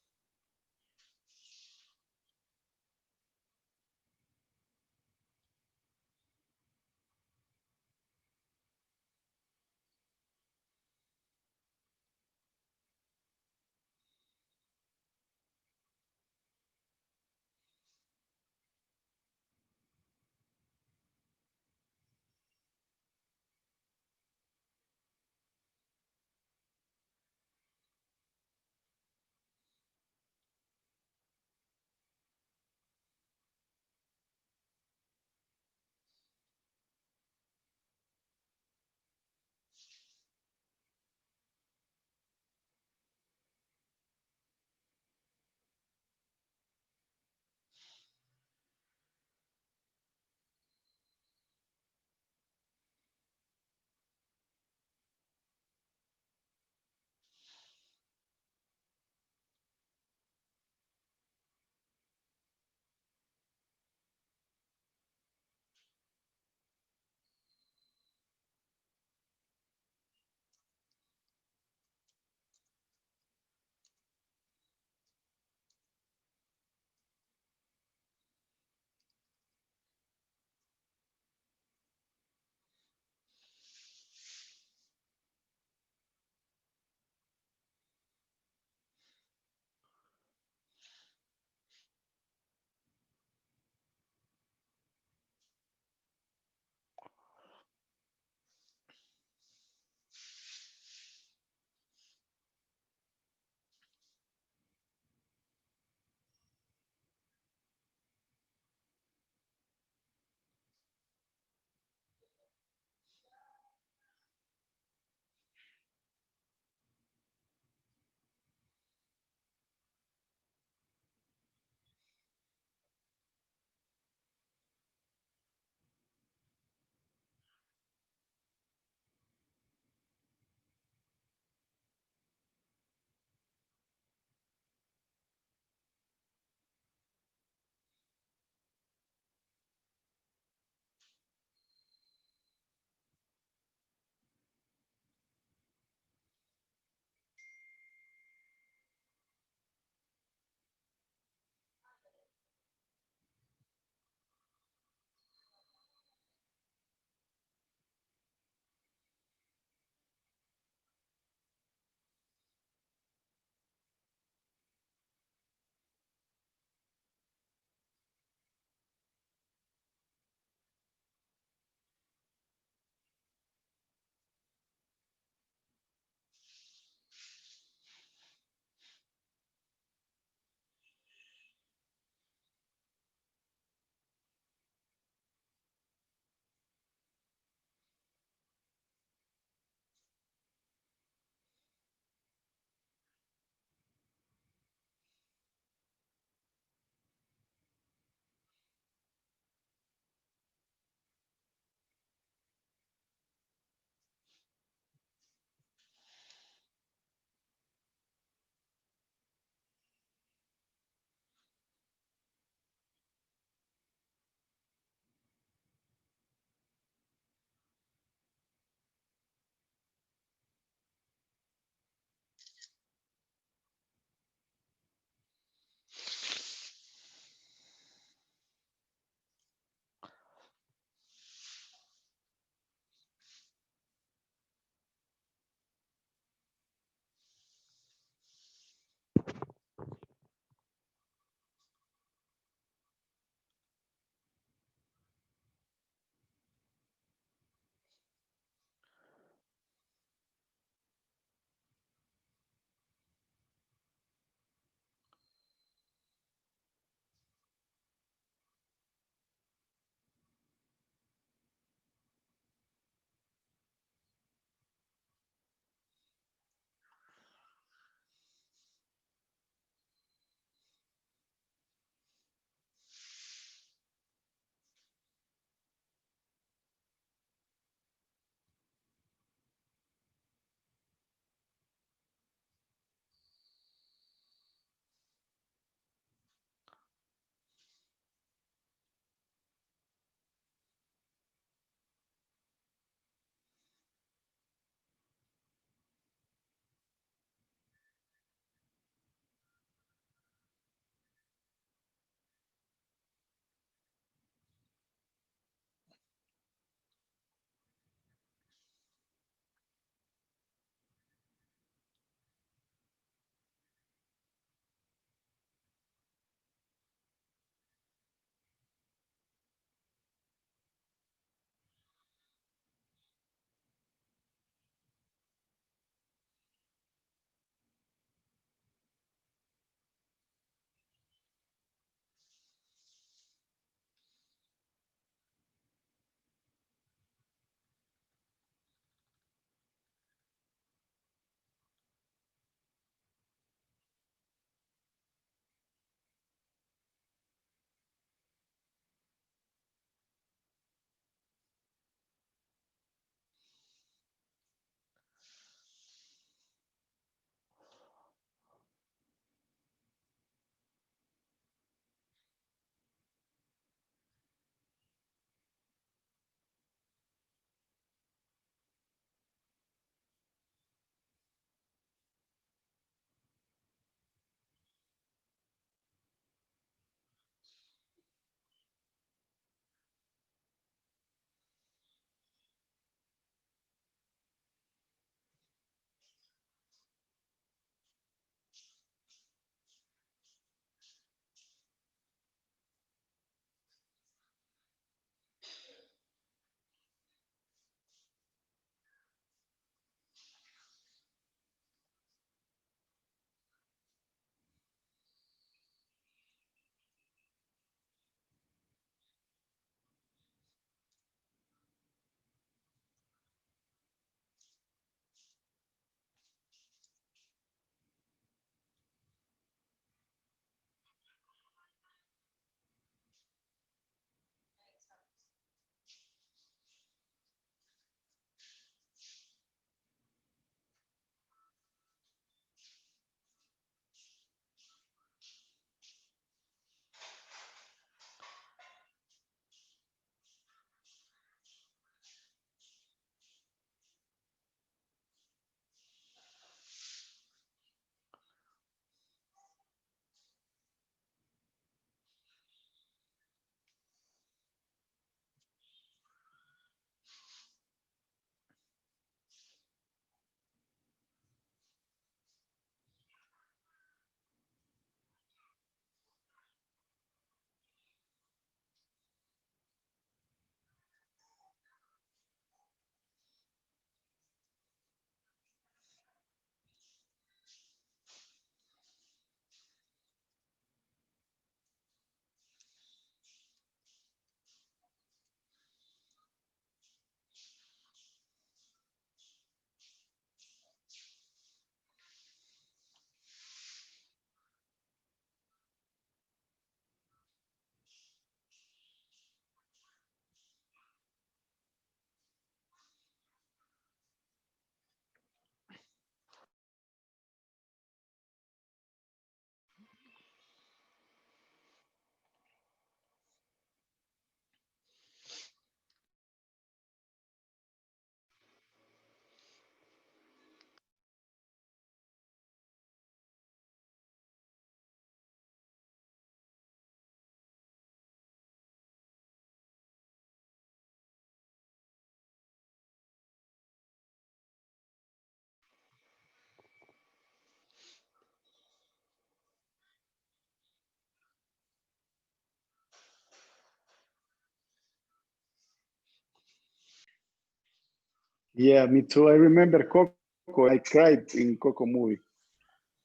Yeah, me too. I remember Coco. I cried in Coco movie.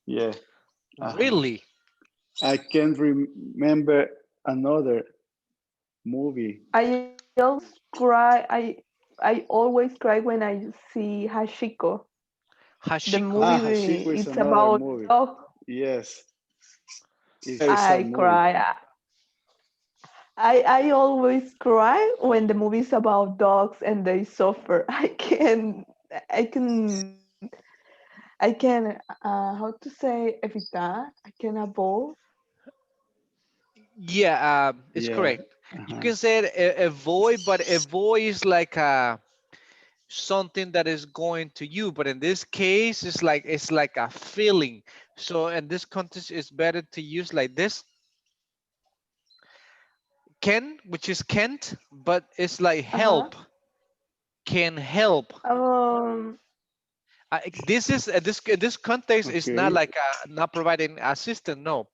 Yeah. Uh-huh. Really? I can't remember another movie. I always cry. I always cry when I see Hashiko. The Hashiko. movie Hashiko is it's another about movie. dog. Yes, it's very I sad movie. cry. I always cry when the movie's about dogs and they suffer. I can how to say evitar. I can avoid. Yeah, it's Yeah. correct. You Uh-huh. can say it, avoid, but avoid is like something that is going to you. But in this case, it's like a feeling. So in this context, it's better to use like this. Can, which is can't, but it's like Uh-huh. help. Can help. Um, This is this context is not Okay. like not providing assistance. No,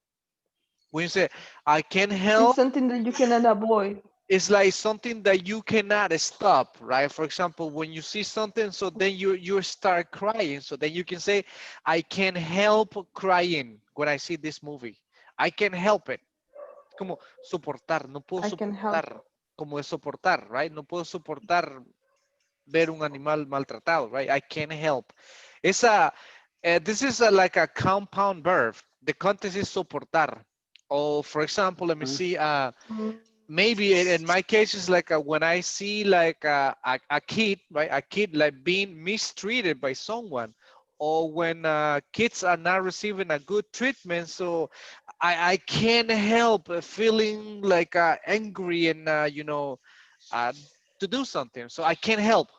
when you say I can it's help, something that you cannot avoid. it's like something that you cannot stop, right? For example, when you see something, so then you start crying, so then you can say I can help crying when I see this movie. I can help it. Como soportar, no puedo I can help. soportar, como es soportar, right? No puedo soportar ver un animal maltratado, right? I can't help. It's this is like a compound verb. The context is soportar. Or for example, let me see, Mm, maybe in my case, it's like when I see like a kid, right? A kid like being mistreated by someone, or when kids are not receiving a good treatment. So I can't help feeling like angry and, uh, to do something. So I can't help.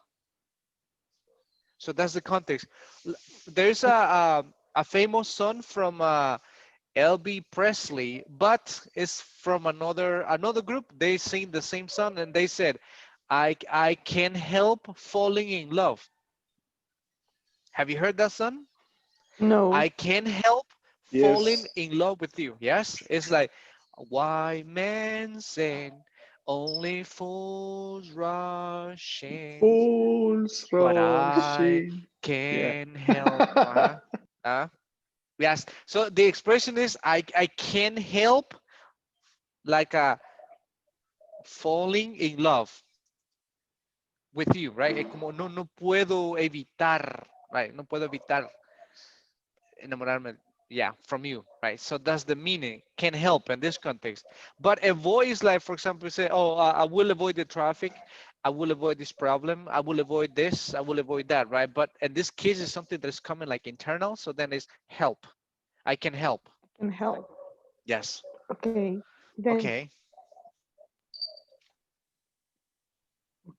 So that's the context. There's a famous song from LB Presley, but it's from another group. They sing the same song and they said, I can't help falling in love. Have you heard that song? I no, can't help falling Yes. in love with you. Yes, it's like why men sing only fools rush in, Fools but I rushing. Yeah. can't help. Yes. So the expression is I can't help like falling in love with you, right? Es como no puedo evitar, right? No puedo evitar enamorarme, yeah, from you, right? So that's the meaning. Can help in this context. But avoid is like, for example, say, oh, I will avoid the traffic. I will avoid this problem. I will avoid this. I will avoid that, right? But in this case, it's something that is coming like internal. So then it's help. I can help. I can help. Yes. Okay, then Okay.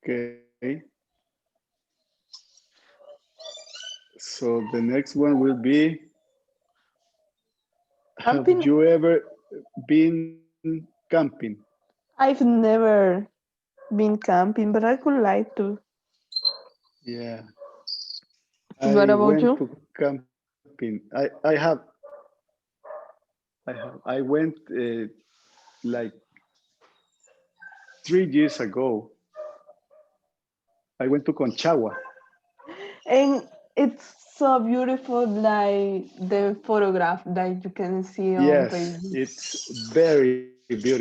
Okay. So the next one will be, have camping. you ever been camping? I've never been camping, but I would like to. Yeah. What I about went you? to camping. I went like 3 years ago. I went to Conchagua. And it's so beautiful, like the photograph that you can see on Yes, Facebook. it's very beautiful.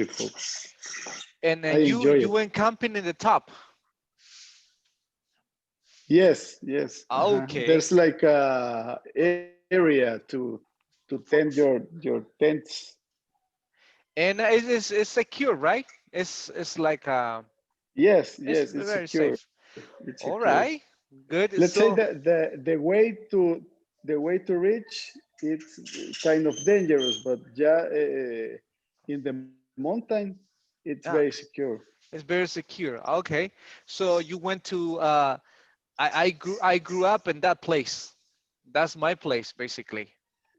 I And enjoy it. you went camping in the top. Yes, yes. Uh-huh. Okay. There's like a area to tend your tents. And it's secure, right? It's like Yes, it's yes, it's very secure. safe. It's All secure. right. Good. Let's say So that the way to reach it's kind of dangerous, but yeah, in the mountain it's very yeah, secure. it's very secure. Okay. So you went to I grew up in that place. That's my place basically.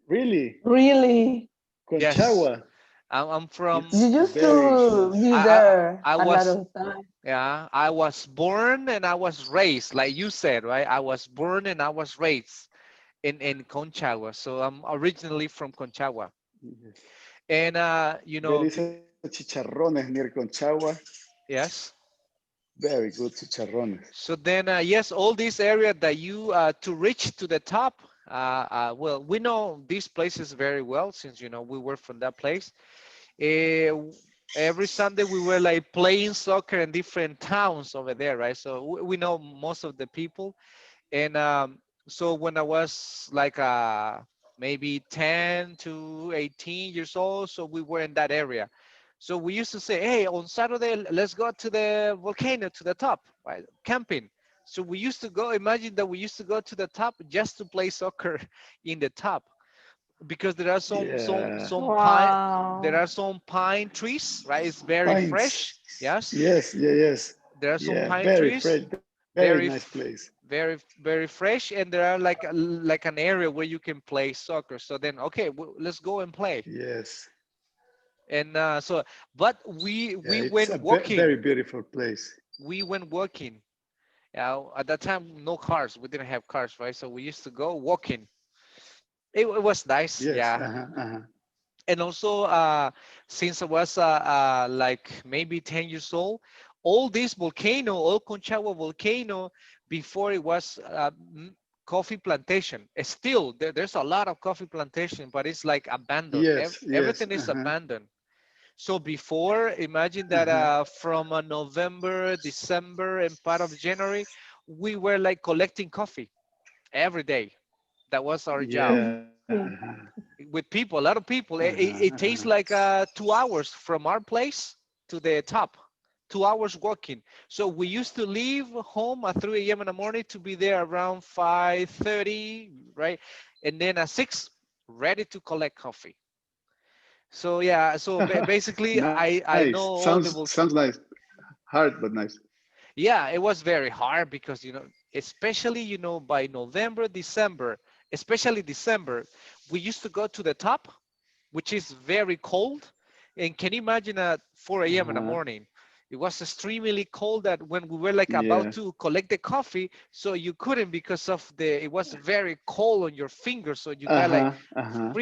Really, Really? Yes. Conchagua, I'm You from it's used very to be I I there I a lot was of time. yeah, I was born and I was raised, like you said, right? I was born and I was raised in Conchagua. So I'm originally from Conchagua. yes. And There is a chicharrones near Conchagua. yes. Very good chicharrones. So then, yes, all this area that you to reach to the top. Well, we know these places very well since we were from that place. Uh, every Sunday we were like playing soccer in different towns over there, right? So we know most of the people. And so when I was like maybe 10 to 18 years old, so we were in that area. So we used to say, hey, on Saturday, let's go to the volcano, to the top, right? Camping. So we used to go, imagine that we used to go to the top just to play soccer in the top because there are Yeah. there are Wow. some pine trees, right? It's very fresh. Pines. Yes. Yes, yeah, yes. There are some Yeah, pine very trees, fresh, very nice very place. very fresh, and there are like an area where you can play soccer. So then okay, let's go and play. Yes. And but Yeah, we it's went a walking. very beautiful place. We went walking. At that time no cars, we didn't have cars, right? So we used to go walking. It was nice, Yes. yeah. Uh-huh, uh-huh. And also since I was like maybe 10 years old, all this volcano, all Conchagua volcano, before it was coffee plantation. Still there's a lot of coffee plantation, but it's like abandoned. Yes, yes. Everything is Uh-huh. abandoned. So before, imagine that Uh-huh. from November, December, and part of January, we were like collecting coffee every day. That was our job Yeah. Really? Uh-huh. with people, a lot of people. Uh-huh. It Uh-huh. takes like 2 hours from our place to the top, 2 hours walking. So we used to leave home at 3 a.m. in the morning to be there around 5:30, right? And then at 6, ready to collect coffee. So yeah, so basically Nice. I know Sounds all the nice. Hard but nice. yeah, it was very hard because especially by November, December, especially December, we used to go to the top, which is very cold. And can you imagine at 4 a.m. in the Uh-huh. morning? It was extremely cold that when we were like Yeah. about to collect the coffee, so you couldn't because of it was very cold on your fingers. So you got like Uh-huh. Uh-huh.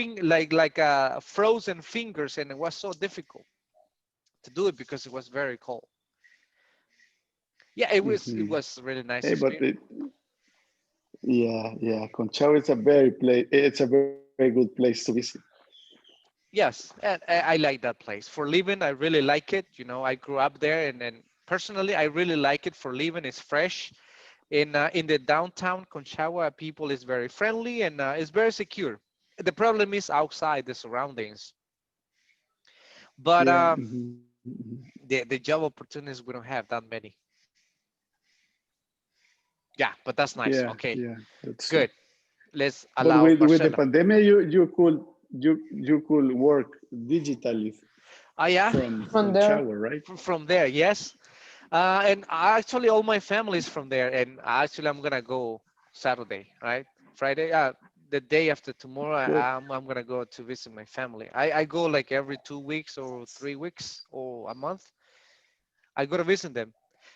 frozen fingers, and it was so difficult to do it because it was very cold. Yeah, it Mm-hmm. was really nice Hey, but experience. yeah, yeah. Conchao is a it's a very good place to visit. Yes, and I like that place. For living, I really like it. I grew up there, and personally, I really like it for living. It's fresh. In the downtown Conchagua, people is very friendly and it's very secure. The problem is outside the surroundings, but Yeah. Mm-hmm. Mm-hmm. the job opportunities we don't have that many. Yeah, but that's nice. Yeah, Okay, yeah, that's true. good. Let's But allow with the Marcela. pandemic, you could work digitally Ah, yeah, From from there. shower, right? from there, yes. And actually, all my family is from there. And actually, I'm gonna go Saturday, right? Friday, the day after tomorrow, Good. I'm gonna go to visit my family. I go like every 2 weeks or 3 weeks or a month. I go to visit them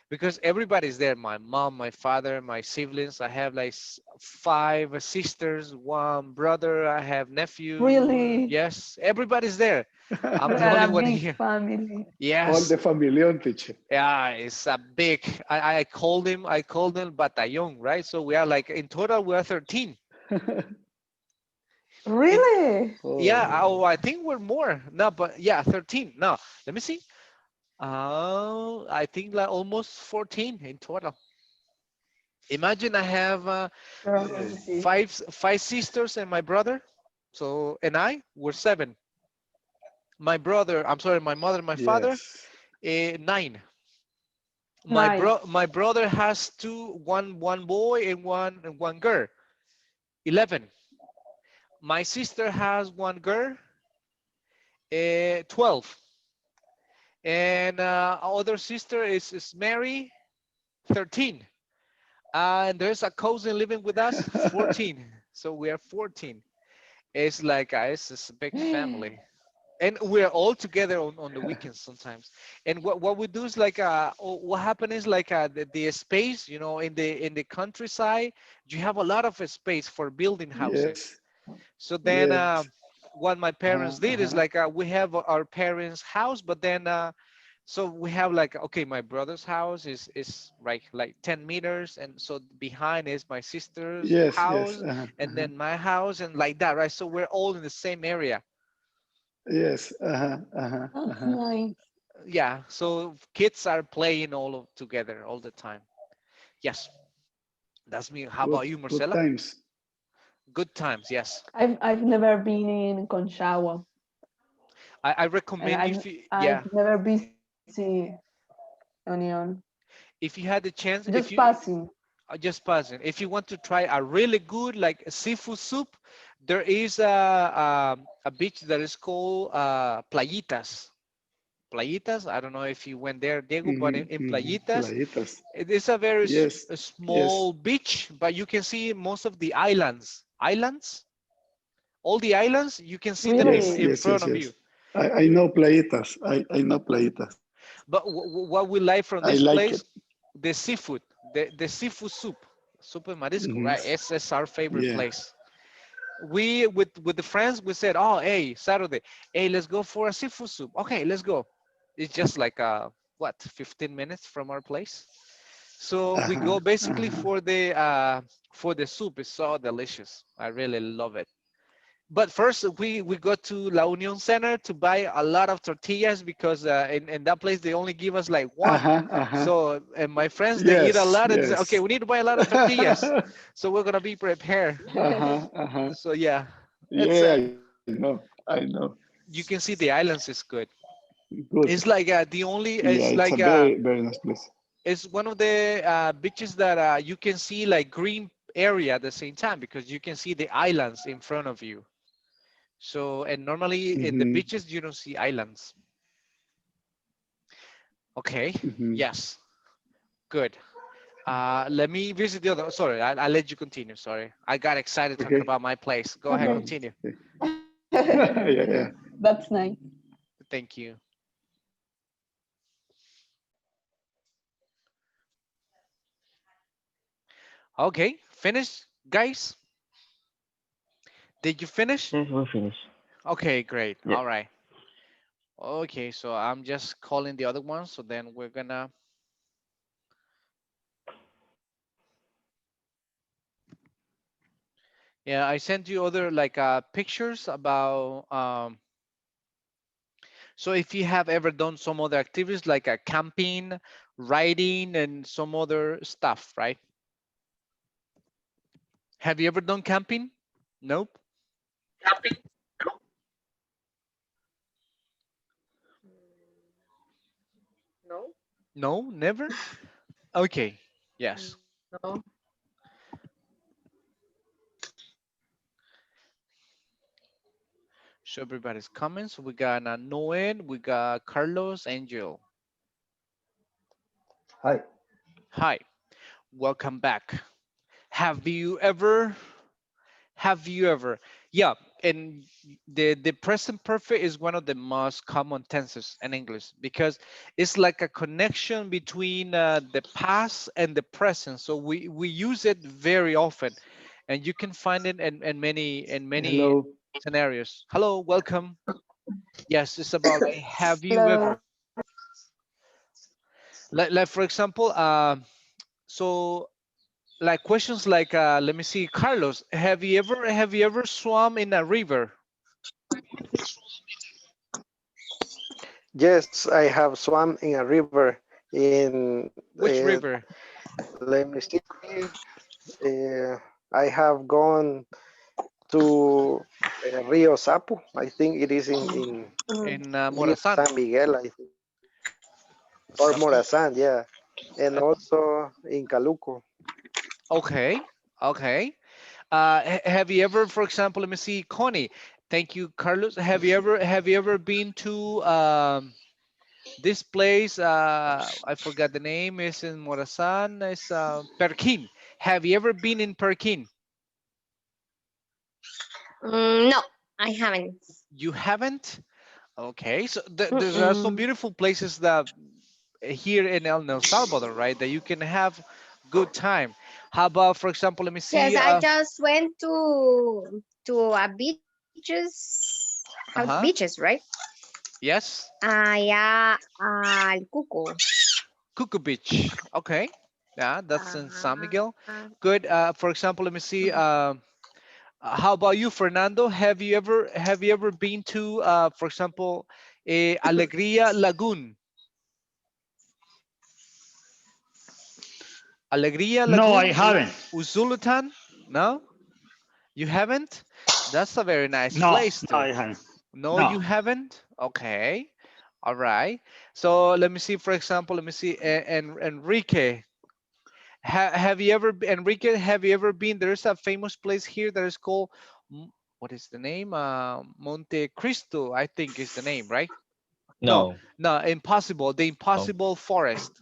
because everybody's there. My mom, my father, my siblings. I have like five sisters, one brother. I have nephew. Really? Yes, everybody's there. I'm You the got only a one big here. family. All Yes. the family teacher. Yeah, it's a big. I called him Batallon, right? So we are like in total we are 13. And Really? yeah, Oh, I think we're more. No, but yeah, 13. No, let me see. I think like almost 14 in total. Imagine I have Crazy. five sisters and my brother. So and I were seven. My brother, I'm sorry, my mother, my father, yes. 9. Nice. My brother has two, one boy and one girl. 11. My sister has one girl, 12. And other sister is Mary, 13. And there's a cousin living with us, 14. So we are 14. It's like it's a big family. And we're all together on the weekends sometimes. And what we do is like what happened is like the space, in the countryside, you have a lot of space for building houses. Yes. So then Yes. what my parents did is Uh-huh. like we have our parents' house, but then So we have like, okay, my brother's house is like 10 meters, and so behind is my sister's Yes, yes. house, and then my house, and like that, right? So we're all in the same area. Yes. Oh, nice. Yeah, so kids are playing all together all the time. Yes, that's me. How about you, Good Marcela? times. Good times, yes. I've never been in Conchagua, I and recommend you if you, I've yeah, never visit Union. if you had the chance, Just if you passing. just passing, if you want to try a really good like seafood soup, there is a beach that is called Playitas. Playitas. I don't know if you went there, Diego, but in Playitas, Playitas. it is a very Yes, a yes. small beach, but you can see most of the islands. Islands, all the islands, you can see them Yes, Really? in yes, front yes, of you. yes. I know playitas. I know playitas. But what we like from I this like it. place, the seafood, the seafood soup, soup de marisco, Hmm. right? It's our favorite Yeah. place. We with the friends, we said, oh, hey, Saturday, hey, let's go for a seafood soup. Okay, let's go. It's just like what, 15 minutes from our place. So we Uh-huh. go basically Uh-huh. for the soup. It's so delicious. I really love it. But first, we go to La Union Center to buy a lot of tortillas because in that place they only give us like one. Uh-huh. Uh-huh. So and my friends, they eat a Yes, lot and they say, okay, yes. we need to buy a lot of tortillas. So we're gonna be prepared. Uh-huh. Uh-huh. So yeah, it's Yeah, I know. I know. you can see the islands is good. Good. It's like the only Yeah, it's it's a like very, very nice place. it's one of the beaches that you can see like green area at the same time because you can see the islands in front of you. So, and normally in the Mm-hmm. beaches, you don't see islands. Okay, Mm-hmm. yes, good. Let me visit the other, sorry, I'll let you continue, sorry. I got excited talking Okay. about my place. Go ahead, No. Okay. continue. Okay. Yeah, yeah. That's nice. Thank you. Okay, finish, guys? Did you finish? Yes, we finish. Okay, great, Yeah. all right. Okay, so I'm just calling the other one, so then we're gonna, yeah, I sent you other like pictures about, so if you have ever done some other activities like a camping, riding, and some other stuff, right? Have you ever done camping? Nope. No. No, never? Okay, yes. No. So everybody's coming. So we got Noel, we got Carlos, Angel. Hi. Hi, welcome back. Have you ever Have you ever? Yeah, and the present perfect is one of the most common tenses in English because it's like a connection between the past and the present. So we use it very often, and you can find it in many Hello. scenarios. Hello, welcome. Yes, it's about like have you Hello. ever? Like for example, so like questions like let me see, Carlos, have you ever swum in a river? Yes, I have swam in a river in, Which river? let me see, I have gone to Rio Sapo. I think it is in In near Morazan. San Miguel, I think, or Okay. Morazan, yeah, and Uh, also in Caluco. okay. Okay. Have you ever, for example, let me see, Connie. Thank you, Carlos. Have you ever been to this place? I forgot the name. It's in Morazan. It's Perkin. Have you ever been in Perkin? No, I haven't. You haven't? Okay. So there are some Mm-mm. beautiful places that here in El Salvador, right? That you can have good time. How about, for example, let me Yes, see. I just went to a beaches, house Uh-huh. beaches, right? Yes. Ya, al Cuco. Cuckoo Beach. Okay. Yeah, that's in San Miguel. Ah, Good. For example, let me see. How about you, Fernando? Have you ever been to, for example, Alegría Lagoon? Alegría No, I Lagoon, haven't. Usulután? No, you haven't. That's a very nice No, place no, too. I haven't. No, No. you haven't. Okay. All right. So let me see. For example, let me see. Enrique, have you ever, Enrique? Have you ever been? There's a famous place here that is called. What is the name? Monte Cristo, I think is the name, right? No, No, no, Impossible. The no. Impossible Forest.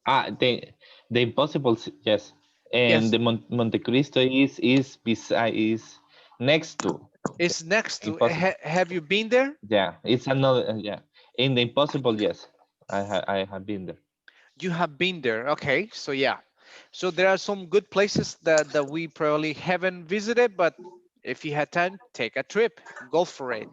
The impossible, yes. And Yes, the Monte Cristo is beside is next to the it's next to. impossible. Have you been there? Yeah, it's another yeah. In the impossible, yes. I have been there. You have been there. Okay, so yeah. So there are some good places that we probably haven't visited, but if you had time, take a trip. Go for it.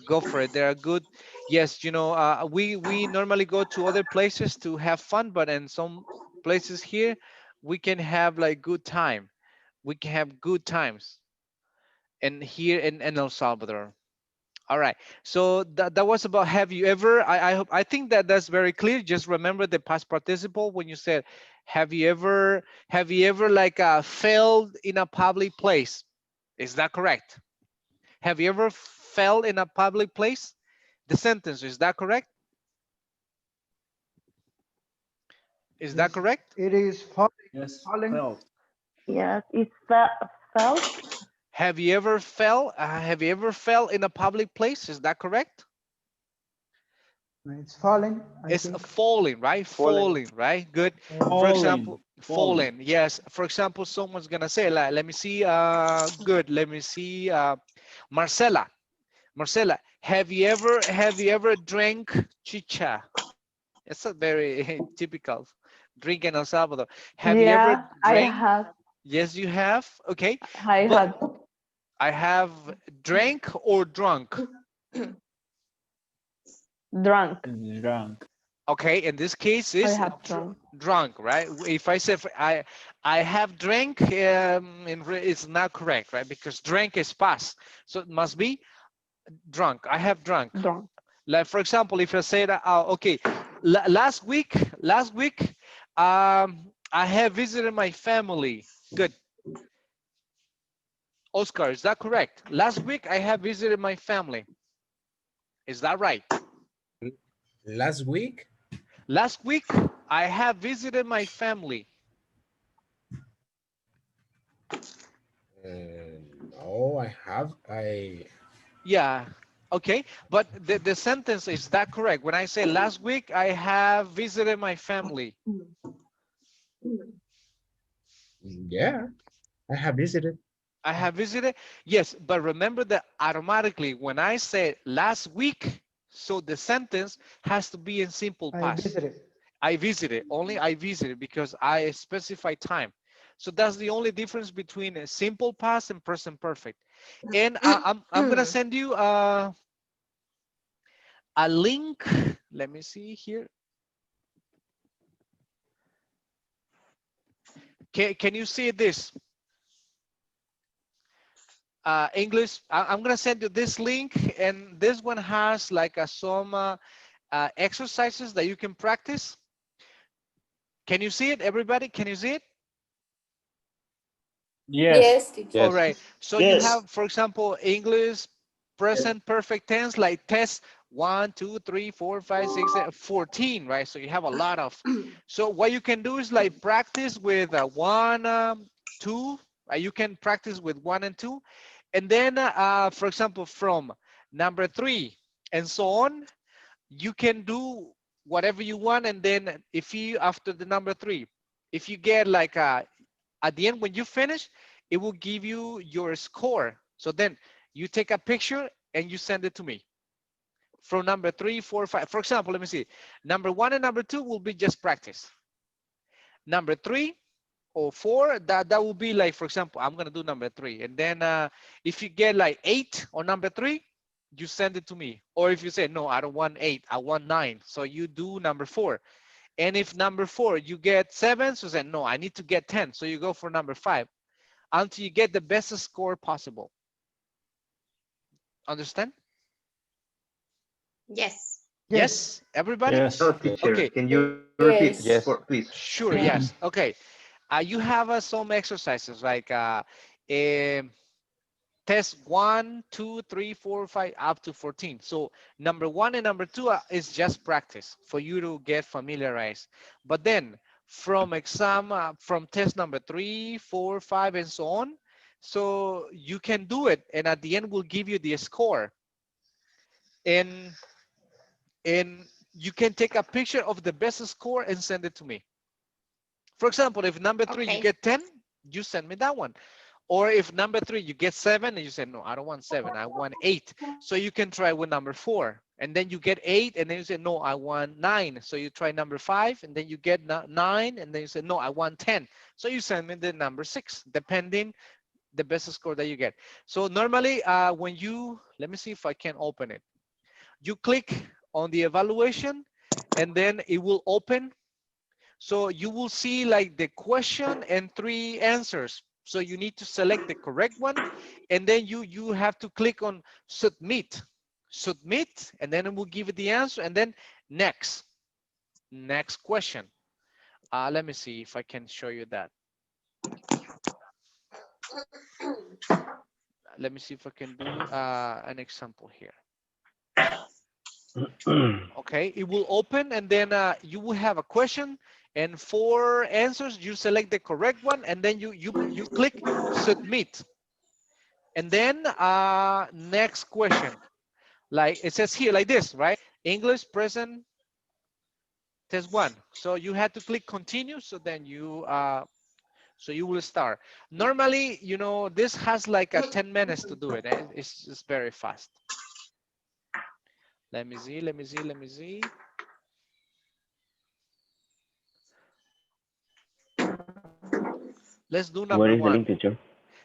Go for it. They are good. Yes, we normally go to other places to have fun, but in some places here, we can have like good time. We can have good times. And here in El Salvador. All right. So that was about have you ever. I think that that's very clear. Just remember the past participle when you said have you ever like failed in a public place? Is that correct? Have you ever fell in a public place? The sentence, is that correct? Is that Is correct? it is falling, Yes, falling? felt. Yes, it's felt. Have you ever fell in a public place? Is that correct? It's falling, I It's think. falling, right? Falling. Falling, right? Good. For Falling. example, Falling. falling. Yes. For example, someone's gonna say, like, let me see. Good. Let me see. Marcela. Marcela, have you ever drank chicha? It's a very typical drink in El Salvador. Have you ever Yeah, I drank? have. Yes, you have. Okay, I but had I have drank or drunk. drunk. Drunk. Okay, in this case I is have drunk. drunk, right? If I say I have drank, it's not correct, right? Because drank is past, so it must be drunk. I have drunk. Drunk. Like for example, if I say that, okay, last week, I have visited my family. Good, Oscar, is that correct? Last week I have visited my family. Is that right? Last week? Last week I have visited my family. No, I have. Yeah. Okay. But the sentence, is that correct? When I say last week I have visited my family. Yeah, I have visited. I have visited. Yes. But remember that automatically when I say last week, so the sentence has to be in simple I past. visited. I visited, only I visited because I specify time. So that's the only difference between a simple past and present perfect. And I'm gonna send you a link. Let me see here. Can you see this? English. I'm gonna send you this link, and this one has like some exercises that you can practice. Can you see it, everybody? Can you see it? Yes. Yes, teacher. All Yes. right. So you Yes. have, for example, English present perfect tense, like test 1, 2, 3, 4, 5, 6, 7, 14, right? So you have a lot of. So what you can do is like practice with 1, 2. You can practice with 1 and 2. And then, for example, from number 3 and so on, you can do whatever you want. And then if you, after the number 3, if you get like at the end when you finish, it will give you your score. So then you take a picture and you send it to me from number 3, 4, 5. For example, let me see. Number 1 and number 2 will be just practice. Number 3 or 4, that will be like, for example, I'm gonna do number 3. And then if you get like 8 on number 3, you send it to me. Or if you say, no, I don't want 8, I want 9. So you do number 4. And if number 4, you get 7, so say, no, I need to get 10. So you go for number 5 until you get the best score possible. Understand? Yes. Yes, everybody? Yes. No, teacher. Okay, Can you repeat, Yes. Yes. please? sure, Yeah. yes. Okay, you have some exercises like test 1, 2, 3, 4, 5, up to 14. So number 1 and number 2 is just practice for you to get familiarized. But then from from test number 3, 4, 5, and so on, so you can do it, and at the end we'll give you the score. And you can take a picture of the best score and send it to me. For example, if number 3 you Okay. get 10, you send me that one. Or if number 3 you get 7 and you say, no, I don't want 7, I want 8. So you can try with number 4, and then you get 8, and then you say, no, I want 9. So you try number 5, and then you get 9, and then you say, no, I want 10. So you send me the number 6, depending the best score that you get. So normally when you, let me see if I can open it. You click on the evaluation, and then it will open. So you will see like the question and 3 answers. So you need to select the correct one, and then you have to click on submit, and then it will give you the answer, and then next question. Let me see if I can show you that. Let me see if I can do an example here. Okay, it will open, and then you will have a question and 4 answers. You select the correct one, and then you click submit, and then next question. Like it says here, like this, right? English present test 1. So you had to click continue. So then you will start. Normally, you know, this has like a 10 minutes to do it. It's very fast. Let me see. Let's do Where number is the 1. link, teacher?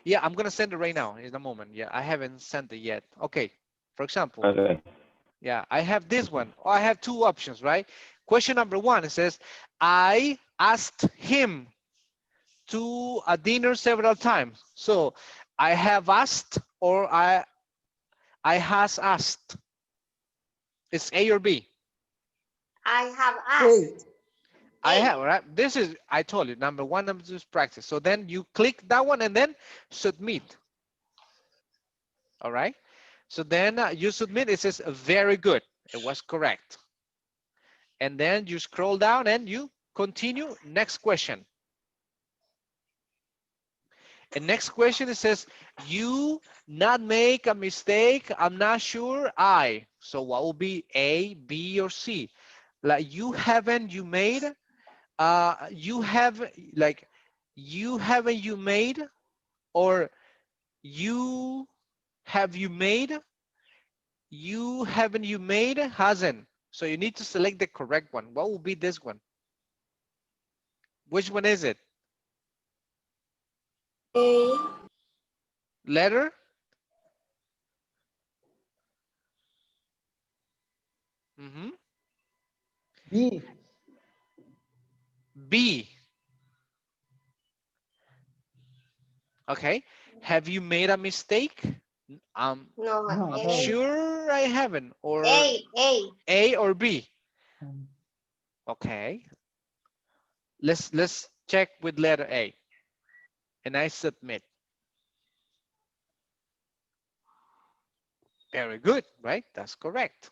Yeah, I'm gonna send it right now in a moment. Yeah, I haven't sent it yet. Okay, for example, Okay. yeah, I have this one. Oh, I have 2 options, right? Question number 1, it says, I asked him to a dinner several times. So I have asked, or I has asked. It's A or B. I have Hey, asked. I A. have, right? This is, I told you, number 1, number 2 is practice. So then you click that one and then submit. All right. So then you submit, it says very good. It was correct. And then you scroll down and you continue. Next question. And next question, it says, you not make a mistake. I'm not sure. I. So what will be A, B, or C? Like you haven't, you made, you have, like you haven't, you made, or you have, you made, you haven't, you made, hasn't. So you need to select the correct one. What will be this one? Which one is it? A. Letter? Mm-hmm. B. B. Okay. Have you made a mistake? Um, No. No, I haven't. A. sure I haven't. Or A. A. A or B? Um, Okay. Let's check with letter A. And I submit. Very good, right? That's correct.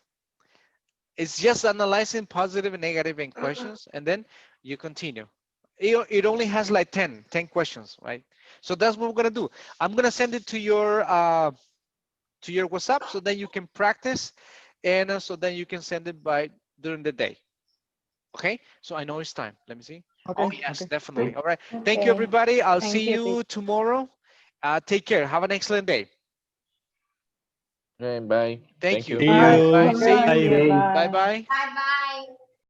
It's just analyzing positive and negative in questions, and then you continue. It only has like 10 questions, right? So that's what we're gonna do. I'm gonna send it to your WhatsApp, so then you can practice, and so then you can send it by during the day. Okay, so I know it's time. Let me see. okay, Oh yes, okay. definitely. Okay. All right, thank you, Okay. everybody. I'll Thank see you, you tomorrow. Take care. Have an excellent day. Okay, bye. Thank Thank you. you. See Bye. Bye you. bye. See Thank you. you. Bye. Bye Bye. bye. Bye bye.